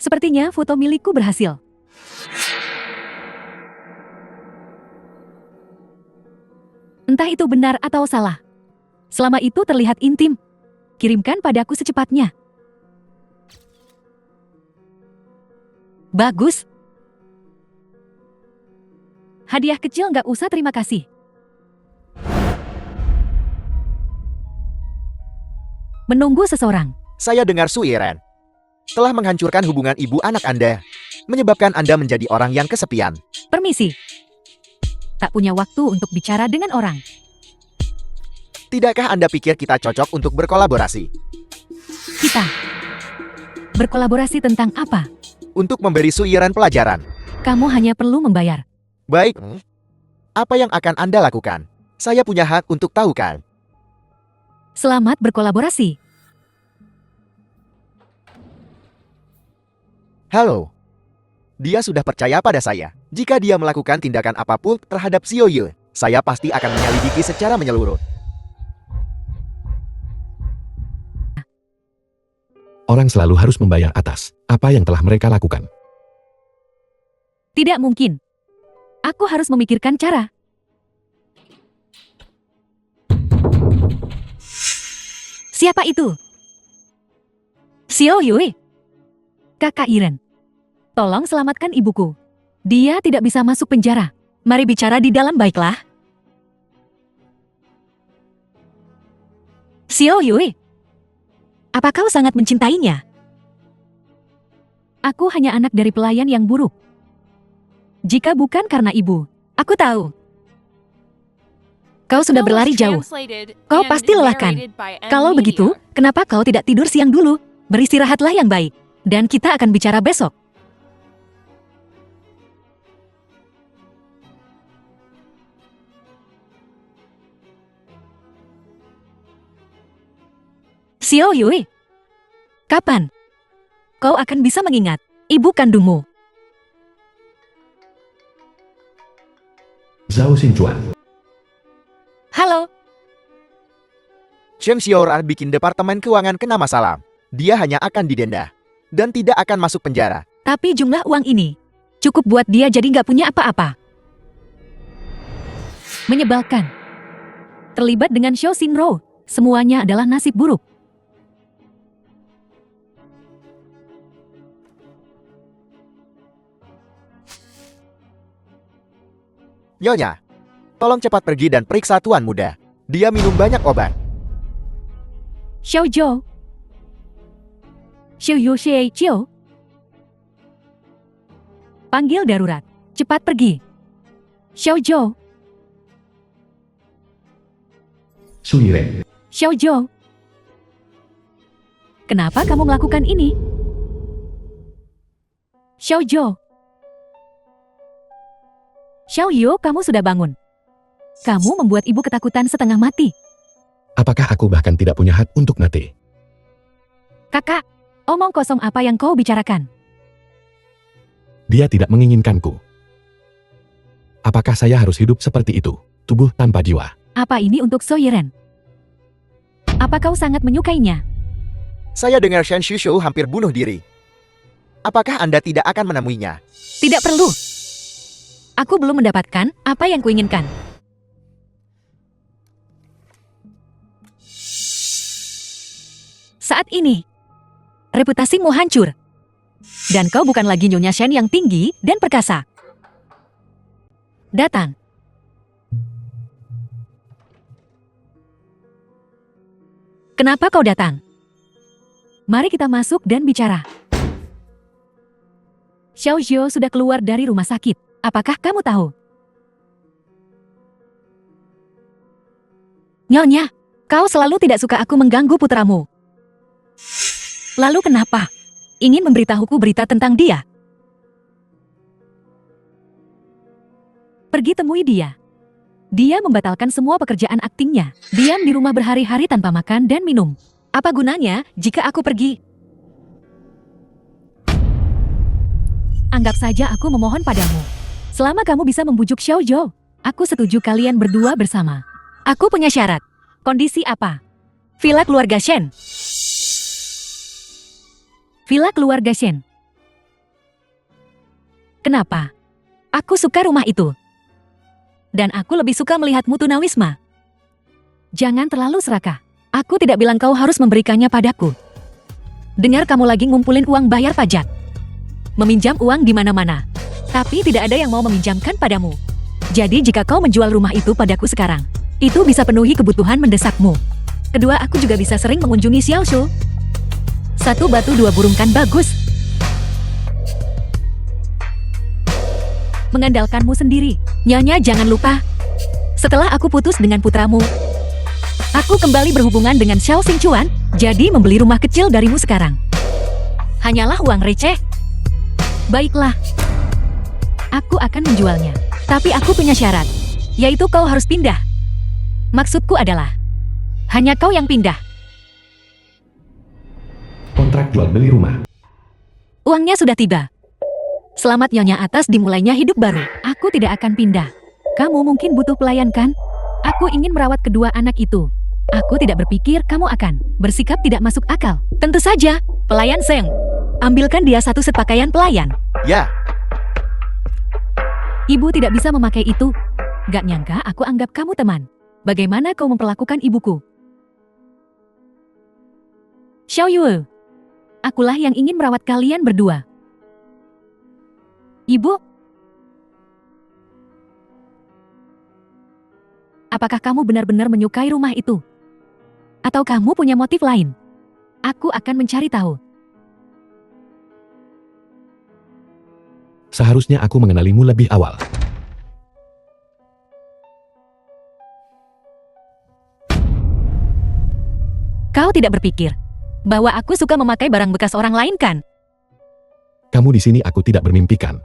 Sepertinya foto milikku berhasil. Entah itu benar atau salah. Selama itu terlihat intim. Kirimkan padaku secepatnya. Bagus. Hadiah kecil nggak usah, terima kasih. Menunggu seseorang. Saya dengar Su Yiren telah menghancurkan hubungan ibu anak Anda, menyebabkan Anda menjadi orang yang kesepian. Permisi. Tak punya waktu untuk bicara dengan orang. Tidakkah Anda pikir kita cocok untuk berkolaborasi? Kita berkolaborasi tentang apa? Untuk memberi Su Yiren pelajaran. Kamu hanya perlu membayar. Baik. Apa yang akan Anda lakukan? Saya punya hak untuk tahu kan? Selamat berkolaborasi. Halo. Dia sudah percaya pada saya. Jika dia melakukan tindakan apapun terhadap Xiao Yue, saya pasti akan menyelidiki secara menyeluruh. Orang selalu harus membayar atas apa yang telah mereka lakukan. Tidak mungkin. Aku harus memikirkan cara. Siapa itu? Xiao Yue. Kakak Yiren. Tolong selamatkan ibuku. Dia tidak bisa masuk penjara. Mari bicara di dalam, baiklah. Xiao Yue. Apa kau sangat mencintainya? Aku hanya anak dari pelayan yang buruk. Jika bukan karena ibu, aku tahu. Kau sudah berlari jauh. Kau pasti lelah kan? Kalau begitu, kenapa kau tidak tidur siang dulu? Beristirahatlah yang baik. Dan kita akan bicara besok. Xiao Yue, kapan kau akan bisa mengingat ibu kandungmu? Zhao Xinchuan. Halo, Chen Xiaora bikin departemen keuangan kena masalah. Dia hanya akan didenda dan tidak akan masuk penjara. tapi jumlah uang ini cukup buat dia jadi nggak punya apa-apa. Menyebalkan. Terlibat dengan Xiao Xinro, semuanya adalah nasib buruk. Nyonya, tolong cepat pergi dan periksa tuan muda. Dia minum banyak obat. Xiao Zhou. Xiao Yu Xie Qiu. Panggil darurat. Cepat pergi. Xiao Zhou. Su Yiren, Xiao Zhou. Kenapa kamu melakukan ini? Xiao Zhou. Xiao Yu, kamu sudah bangun. Kamu membuat ibu ketakutan setengah mati. apakah aku bahkan tidak punya hak untuk mati? Kakak, omong kosong apa yang kau bicarakan? Dia tidak menginginkanku. Apakah saya harus hidup seperti itu, tubuh tanpa jiwa? Apa ini untuk So Yiren? Apa kau sangat menyukainya? Saya dengar Shen Shushu hampir bunuh diri. Apakah Anda tidak akan menemuinya? Tidak perlu. Aku belum mendapatkan apa yang kuinginkan. Saat ini, reputasimu hancur. Dan kau bukan lagi Nyonya Shen yang tinggi dan perkasa. Datang. Kenapa kau datang? Mari kita masuk dan bicara. Xiao Zhou sudah keluar dari rumah sakit. Apakah kamu tahu? Nyonya, kau selalu tidak suka aku mengganggu putramu. Lalu kenapa? Ingin memberitahuku berita tentang dia? Pergi temui dia. Dia membatalkan semua pekerjaan aktingnya. Diam di rumah berhari-hari tanpa makan dan minum. Apa gunanya jika aku pergi? Anggap saja aku memohon padamu. Selama kamu bisa membujuk Xiao Zhou, aku setuju kalian berdua bersama. Aku punya syarat. Kondisi apa? Villa keluarga Shen. Villa keluarga Shen. Kenapa? Aku suka rumah itu. Dan aku lebih suka melihatmu tunawisma. Jangan terlalu serakah. Aku tidak bilang kau harus memberikannya padaku. Dengar kamu lagi ngumpulin uang bayar pajak. Meminjam uang di mana-mana. Tapi tidak ada yang mau meminjamkan padamu. Jadi jika kau menjual rumah itu padaku sekarang, itu bisa penuhi kebutuhan mendesakmu. Kedua, aku juga bisa sering mengunjungi Xiao Shu. Satu batu dua burung kan bagus. Mengandalkanmu sendiri. Nyonya jangan lupa. Setelah aku putus dengan putramu, aku kembali berhubungan dengan Xiao Xingchuan, jadi membeli rumah kecil darimu sekarang. Hanyalah uang receh. Baiklah. Aku akan menjualnya. Tapi aku punya syarat, yaitu kau harus pindah. Maksudku adalah, hanya kau yang pindah. Kontrak jual beli rumah. Uangnya sudah tiba. Selamat Nyonya atas dimulainya hidup baru. Aku tidak akan pindah. Kamu mungkin butuh pelayan kan? Aku ingin merawat kedua anak itu. Aku tidak berpikir kamu akan bersikap tidak masuk akal. Tentu saja, pelayan Seng. Ambilkan dia satu set pakaian pelayan. Ya, Ibu tidak bisa memakai itu. Gak nyangka aku anggap kamu teman. Bagaimana kau memperlakukan ibuku? Xiao Yue, akulah yang ingin merawat kalian berdua. Ibu? Apakah kamu benar-benar menyukai rumah itu? Atau kamu punya motif lain? Aku akan mencari tahu. Seharusnya aku mengenalimu lebih awal. Kau tidak berpikir bahwa aku suka memakai barang bekas orang lain kan? Kamu di sini aku tidak bermimpikan.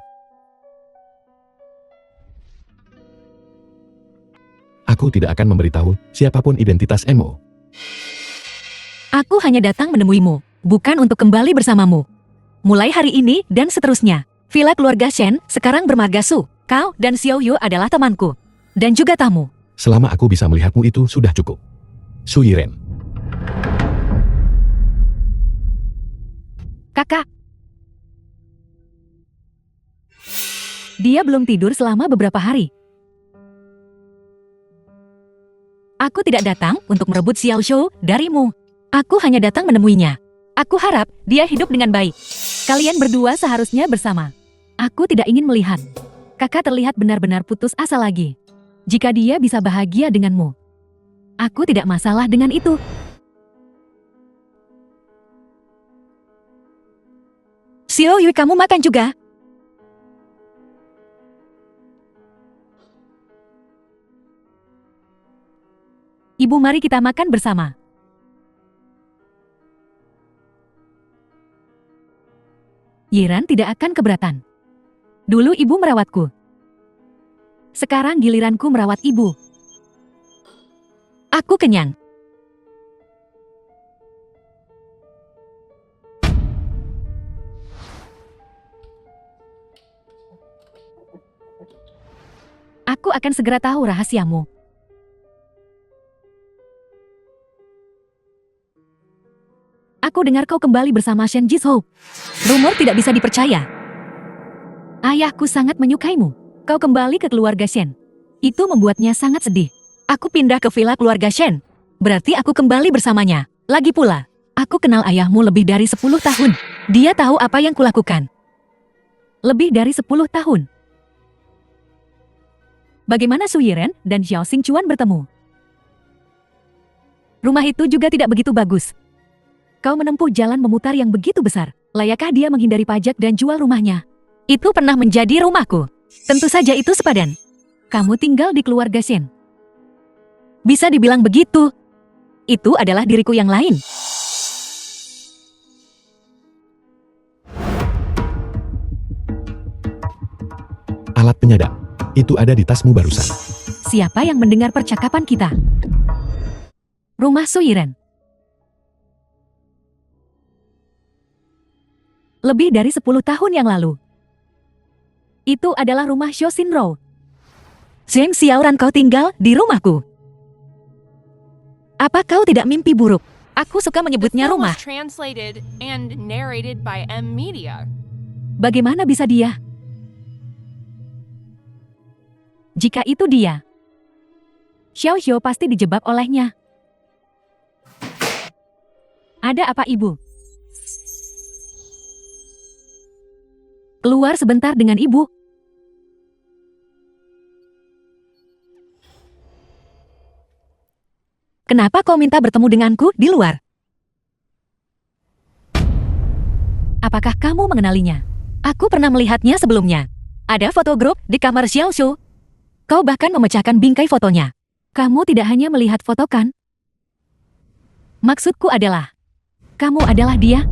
Aku tidak akan memberitahu siapapun identitas Emo. Aku hanya datang menemuimu, bukan untuk kembali bersamamu. Mulai hari ini dan seterusnya, Villa keluarga Shen sekarang bermarga Su. Kau dan Xiao Yu adalah temanku. Dan juga tamu. Selama aku bisa melihatmu itu sudah cukup. Su Yiren. Kakak. Dia belum tidur selama beberapa hari. Aku tidak datang untuk merebut Xiao Xiu darimu. Aku hanya datang menemuinya. Aku harap dia hidup dengan baik. Kalian berdua seharusnya bersama. Aku tidak ingin melihat kakak terlihat benar-benar putus asa lagi. Jika dia bisa bahagia denganmu, aku tidak masalah dengan itu. Xiao Yui, kamu makan juga? Ibu, mari kita makan bersama. Yiran tidak akan keberatan. Dulu ibu merawatku. Sekarang giliranku merawat ibu. Aku kenyang. Aku akan segera tahu rahasiamu. Aku dengar kau kembali bersama Shen Jishou. Rumor tidak bisa dipercaya. Ayahku sangat menyukaimu. Kau kembali ke keluarga Shen. Itu membuatnya sangat sedih. Aku pindah ke villa keluarga Shen. Berarti aku kembali bersamanya. Lagi pula, aku kenal ayahmu lebih dari 10 tahun. Dia tahu apa yang kulakukan. Lebih dari 10 tahun. Bagaimana Su Yiren dan Xiao Xingchuan bertemu? Rumah itu juga tidak begitu bagus. Kau menempuh jalan memutar yang begitu besar. Layakkah dia menghindari pajak dan jual rumahnya? Itu pernah menjadi rumahku. Tentu saja itu sepadan. Kamu tinggal di keluarga Shen. Bisa dibilang begitu. Itu adalah diriku yang lain. Alat penyadap. Itu ada di tasmu barusan. Siapa yang mendengar percakapan kita? Rumah Su Yiren. Lebih dari 10 tahun yang lalu. Itu adalah rumah Xiao Xinrou. Zheng Xiaoran, kau tinggal di rumahku. Apa kau tidak mimpi buruk? Aku suka The menyebutnya film rumah. was translated and narrated by M Media. Bagaimana bisa dia? Jika itu dia, Xiao Xiao pasti dijebak olehnya. Ada apa, Ibu? Keluar sebentar dengan Ibu. Kenapa kau minta bertemu denganku di luar? Apakah kamu mengenalinya? Aku pernah melihatnya sebelumnya. Ada foto grup di kamar Xiao Xiu. Kau bahkan memecahkan bingkai fotonya. Kamu tidak hanya melihat foto, kan? Maksudku adalah, kamu adalah dia.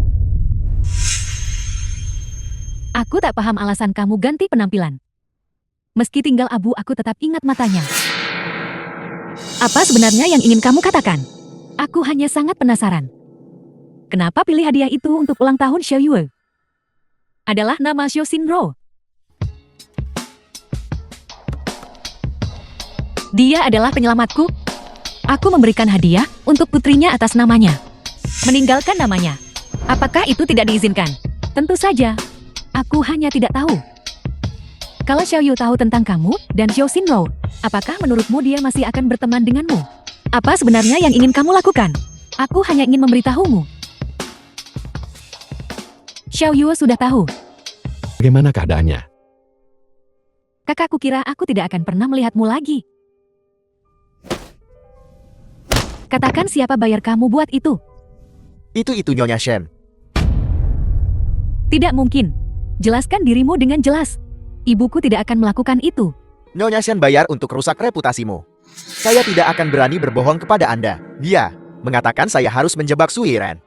Aku tak paham alasan kamu ganti penampilan. Meski tinggal abu, aku tetap ingat matanya. Apa sebenarnya yang ingin kamu katakan? Aku hanya sangat penasaran. Kenapa pilih hadiah itu untuk ulang tahun Xiao Yue? Adalah nama Xiao Xinrou. Dia adalah penyelamatku. Aku memberikan hadiah untuk putrinya atas namanya. Meninggalkan namanya. Apakah itu tidak diizinkan? Tentu saja. Aku hanya tidak tahu. Kalau Xiao Yu tahu tentang kamu dan Xiao Xinrou, apakah menurutmu dia masih akan berteman denganmu? Apa sebenarnya yang ingin kamu lakukan? Aku hanya ingin memberitahumu. Xiao Yu sudah tahu. Bagaimana keadaannya? Kakakku kira aku tidak akan pernah melihatmu lagi. Katakan siapa bayar kamu buat itu? Itu Nyonya Shen. Tidak mungkin. Jelaskan dirimu dengan jelas. Ibuku tidak akan melakukan itu. Nyonya Shen bayar untuk rusak reputasimu. Saya tidak akan berani berbohong kepada Anda. Dia mengatakan saya harus menjebak Su Yiren.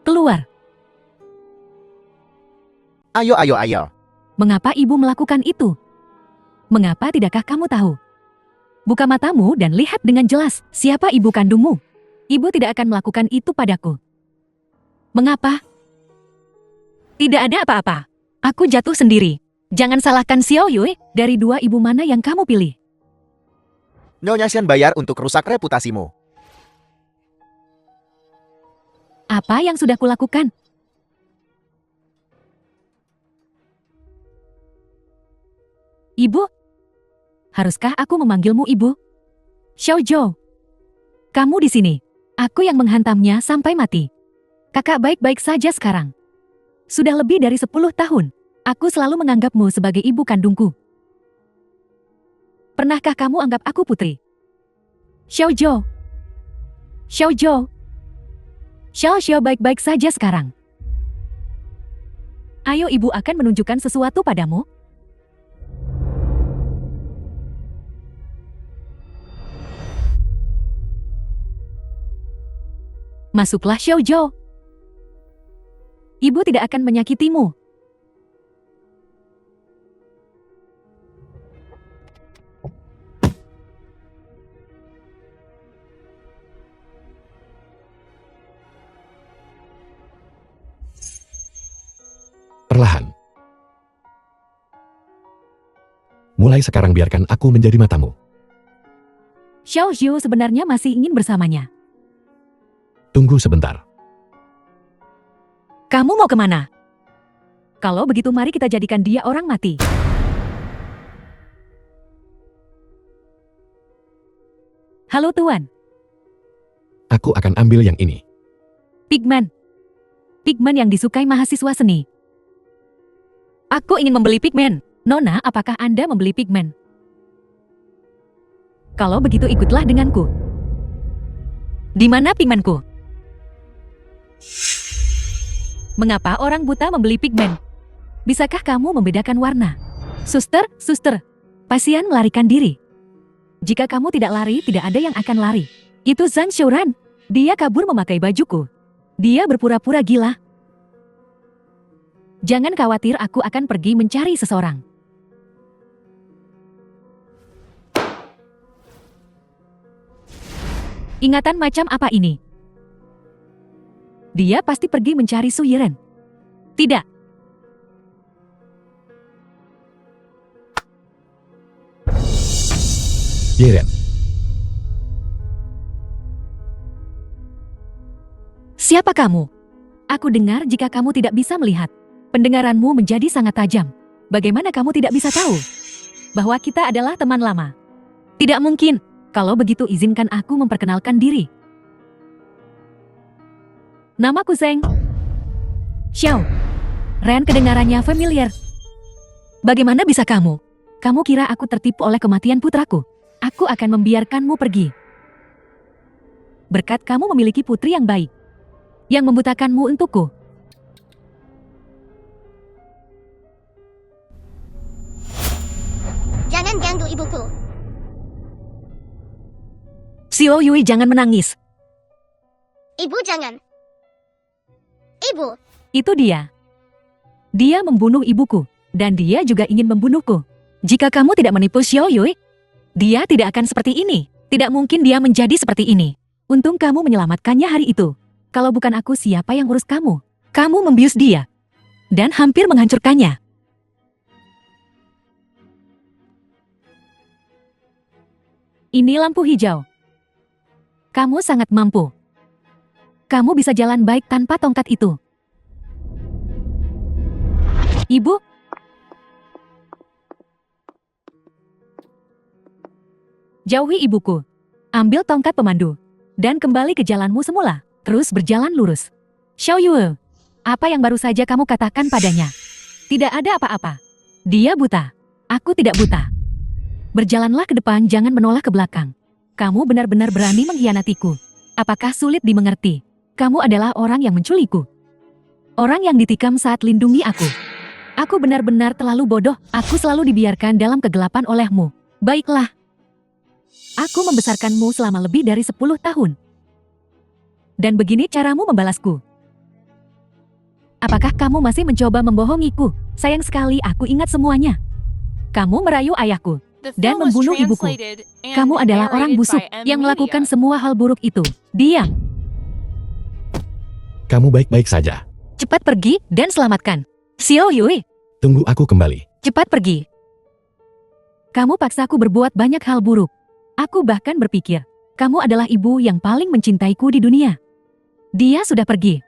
Keluar. Ayo. Mengapa ibu melakukan itu? Mengapa tidakkah kamu tahu? Buka matamu dan lihat dengan jelas siapa ibu kandungmu. Ibu tidak akan melakukan itu padaku. Mengapa? Tidak ada apa-apa. Aku jatuh sendiri. Jangan salahkan Xiao Yue. Dari dua ibu mana yang kamu pilih? Nyonya Shen bayar untuk rusak reputasimu. Apa yang sudah kulakukan? Ibu? Haruskah aku memanggilmu ibu? Xiao Zhou, kamu di sini. Aku yang menghantamnya sampai mati. Kakak baik-baik saja sekarang. Sudah lebih dari 10 tahun, aku selalu menganggapmu sebagai ibu kandungku. Pernahkah kamu anggap aku putri? Xiao Zhou. Xiao Zhou. Xiao baik-baik saja sekarang. Ayo ibu akan menunjukkan sesuatu padamu. Masuklah Xiao Zhou. Ibu tidak akan menyakitimu. Perlahan. Mulai sekarang biarkan aku menjadi matamu. Xiao Zhou sebenarnya masih ingin bersamanya. Tunggu sebentar. Kamu mau kemana? Kalau begitu mari kita jadikan dia orang mati. Halo Tuan. Aku akan ambil yang ini. Pigman. Pigman yang disukai mahasiswa seni. Aku ingin membeli pigmen. Nona, apakah Anda membeli pigmen? Kalau begitu ikutlah denganku. Di mana pigmenku? Mengapa orang buta membeli pigmen? Bisakah kamu membedakan warna? Suster, pasien melarikan diri. Jika kamu tidak lari, tidak ada yang akan lari. Itu Zhang Xiuran. Dia kabur memakai bajuku. Dia berpura-pura gila. Jangan khawatir, aku akan pergi mencari seseorang. Ingatan macam apa ini? Dia pasti pergi mencari Su Yiren. Tidak. Yiren. Siapa kamu? Aku dengar jika kamu tidak bisa melihat. Pendengaranmu menjadi sangat tajam. Bagaimana kamu tidak bisa tahu bahwa kita adalah teman lama? Tidak mungkin. Kalau begitu izinkan aku memperkenalkan diri. Namaku Zeng. Xiao. Ren kedengarannya familiar. Bagaimana bisa kamu? Kamu kira aku tertipu oleh kematian putraku? Aku akan membiarkanmu pergi. Berkat kamu memiliki putri yang baik. Yang membutakanmu untukku. Jangan ganggu ibuku. Xiao Yui, jangan menangis. Ibu jangan. Ibu. Itu dia. Dia membunuh ibuku. Dan dia juga ingin membunuhku. Jika kamu tidak menipu Xiao Yui, dia tidak akan seperti ini. Tidak mungkin dia menjadi seperti ini. Untung kamu menyelamatkannya hari itu. Kalau bukan aku, siapa yang urus kamu? Kamu membius dia. Dan hampir menghancurkannya. Ini lampu hijau. Kamu sangat mampu. Kamu bisa jalan baik tanpa tongkat itu. Ibu? Jauhi ibuku. Ambil tongkat pemandu. Dan kembali ke jalanmu semula. Terus berjalan lurus. Xiao Yue, apa yang baru saja kamu katakan padanya? Tidak ada apa-apa. Dia buta. Aku tidak buta. Berjalanlah ke depan, jangan menoleh ke belakang. Kamu benar-benar berani mengkhianatiku. Apakah sulit dimengerti? Kamu adalah orang yang menculikku. Orang yang ditikam saat lindungi aku. Aku benar-benar terlalu bodoh. Aku selalu dibiarkan dalam kegelapan olehmu. Baiklah. Aku membesarkanmu selama lebih dari 10 tahun. Dan begini caramu membalasku. Apakah kamu masih mencoba membohongiku? Sayang sekali, aku ingat semuanya. Kamu merayu ayahku. Dan membunuh ibuku. Kamu adalah orang busuk yang melakukan semua hal buruk itu. Diam. Kamu baik-baik saja. Cepat pergi dan selamatkan. Xiao Yui, Tunggu aku kembali. cepat pergi. Kamu paksaku berbuat banyak hal buruk. Aku bahkan berpikir, kamu adalah ibu yang paling mencintaiku di dunia. Dia sudah pergi.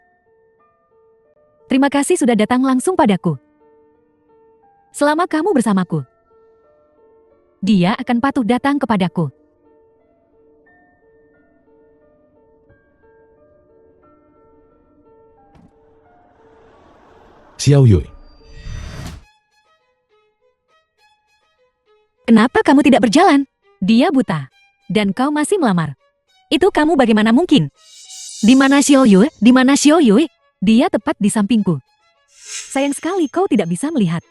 Terima kasih sudah datang langsung padaku. Selama kamu bersamaku, dia akan patuh datang kepadaku. Xiao Yui. Kenapa kamu tidak berjalan? Dia buta. Dan kau masih melamar. Itu kamu bagaimana mungkin? Di mana Xiao Yui? Di mana Xiao Yui? Dia tepat di sampingku. Sayang sekali kau tidak bisa melihat.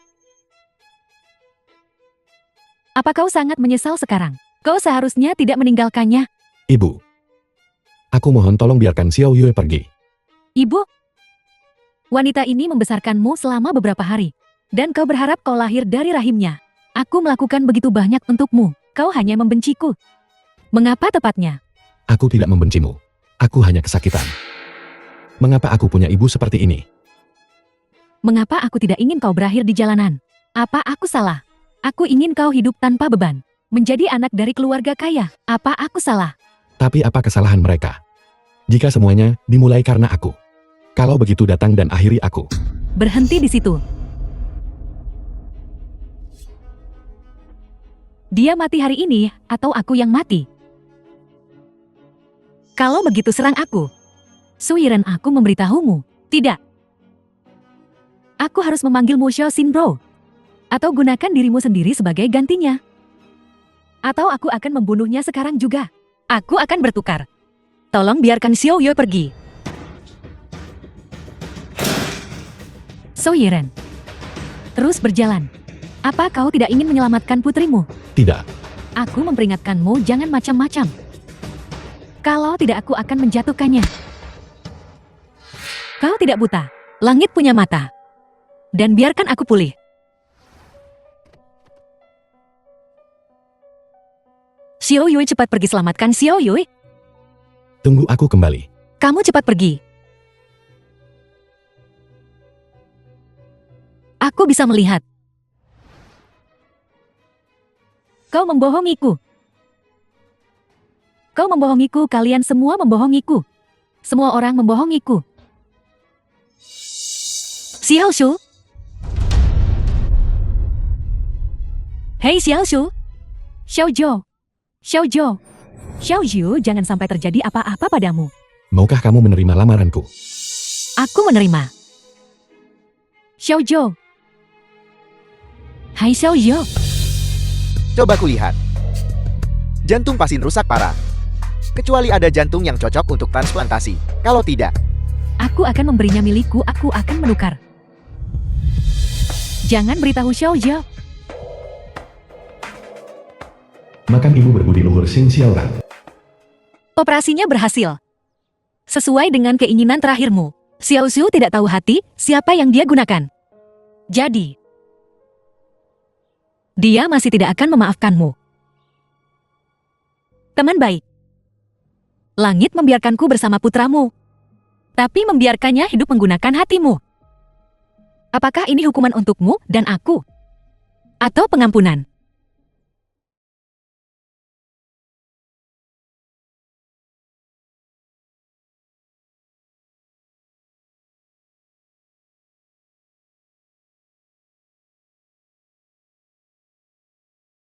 Apa kau sangat menyesal sekarang? Kau seharusnya tidak meninggalkannya. Ibu. Aku mohon tolong biarkan Xiao Yui pergi. Ibu, wanita ini membesarkanmu selama beberapa hari. Dan kau berharap kau lahir dari rahimnya. Aku melakukan begitu banyak untukmu. Kau hanya membenciku. Mengapa tepatnya? Aku tidak membencimu. Aku hanya kesakitan. Mengapa aku punya ibu seperti ini? Mengapa aku tidak ingin kau berakhir di jalanan? Apa aku salah? Aku ingin kau hidup tanpa beban. Menjadi anak dari keluarga kaya. Apa aku salah? Tapi apa kesalahan mereka? Jika semuanya dimulai karena aku. Kalau begitu datang dan akhiri aku. Berhenti di situ. Dia mati hari ini, atau aku yang mati. Kalau begitu serang aku. Suiren aku memberitahumu. Tidak. Aku harus memanggilmu Xiao Xinbro. Atau gunakan dirimu sendiri sebagai gantinya. Atau aku akan membunuhnya sekarang juga. Aku akan bertukar. Tolong biarkan Xiao Yui pergi. Suiren. Terus berjalan. Apa kau tidak ingin menyelamatkan putrimu? Tidak. Aku memperingatkanmu jangan macam-macam. Kalau tidak aku akan menjatuhkannya. Kau tidak buta. Langit punya mata. Dan biarkan aku pulih. Xiao Yui cepat pergi selamatkan Xiao Yui. Tunggu aku kembali. Kamu cepat pergi. Aku bisa melihat. Kau membohongiku. Kau membohongiku, kalian semua membohongiku. Semua orang membohongiku. Xiao Shu. Hei Xiao Shu. Xiao Zhou. Xiao Zhou. Xiao Zhu, jangan sampai terjadi apa-apa padamu. Maukah kamu menerima lamaranku? Aku menerima. Xiao Zhou. Hai Xiao Zhou. Coba kulihat. Jantung Pasin rusak parah. Kecuali ada jantung yang cocok untuk transplantasi. Kalau tidak, Aku akan memberinya milikku, aku akan menukar. Jangan beritahu Xiao Zhou. Makan ibu berbudi luhur Xin Xiaoran. Operasinya berhasil. Sesuai dengan keinginan terakhirmu. Xiao Zhu tidak tahu hati siapa yang dia gunakan. Jadi, dia masih tidak akan memaafkanmu. Teman baik. Langit membiarkanku bersama putramu. Tapi membiarkannya hidup menggunakan hatimu. Apakah ini hukuman untukmu dan aku? Atau pengampunan?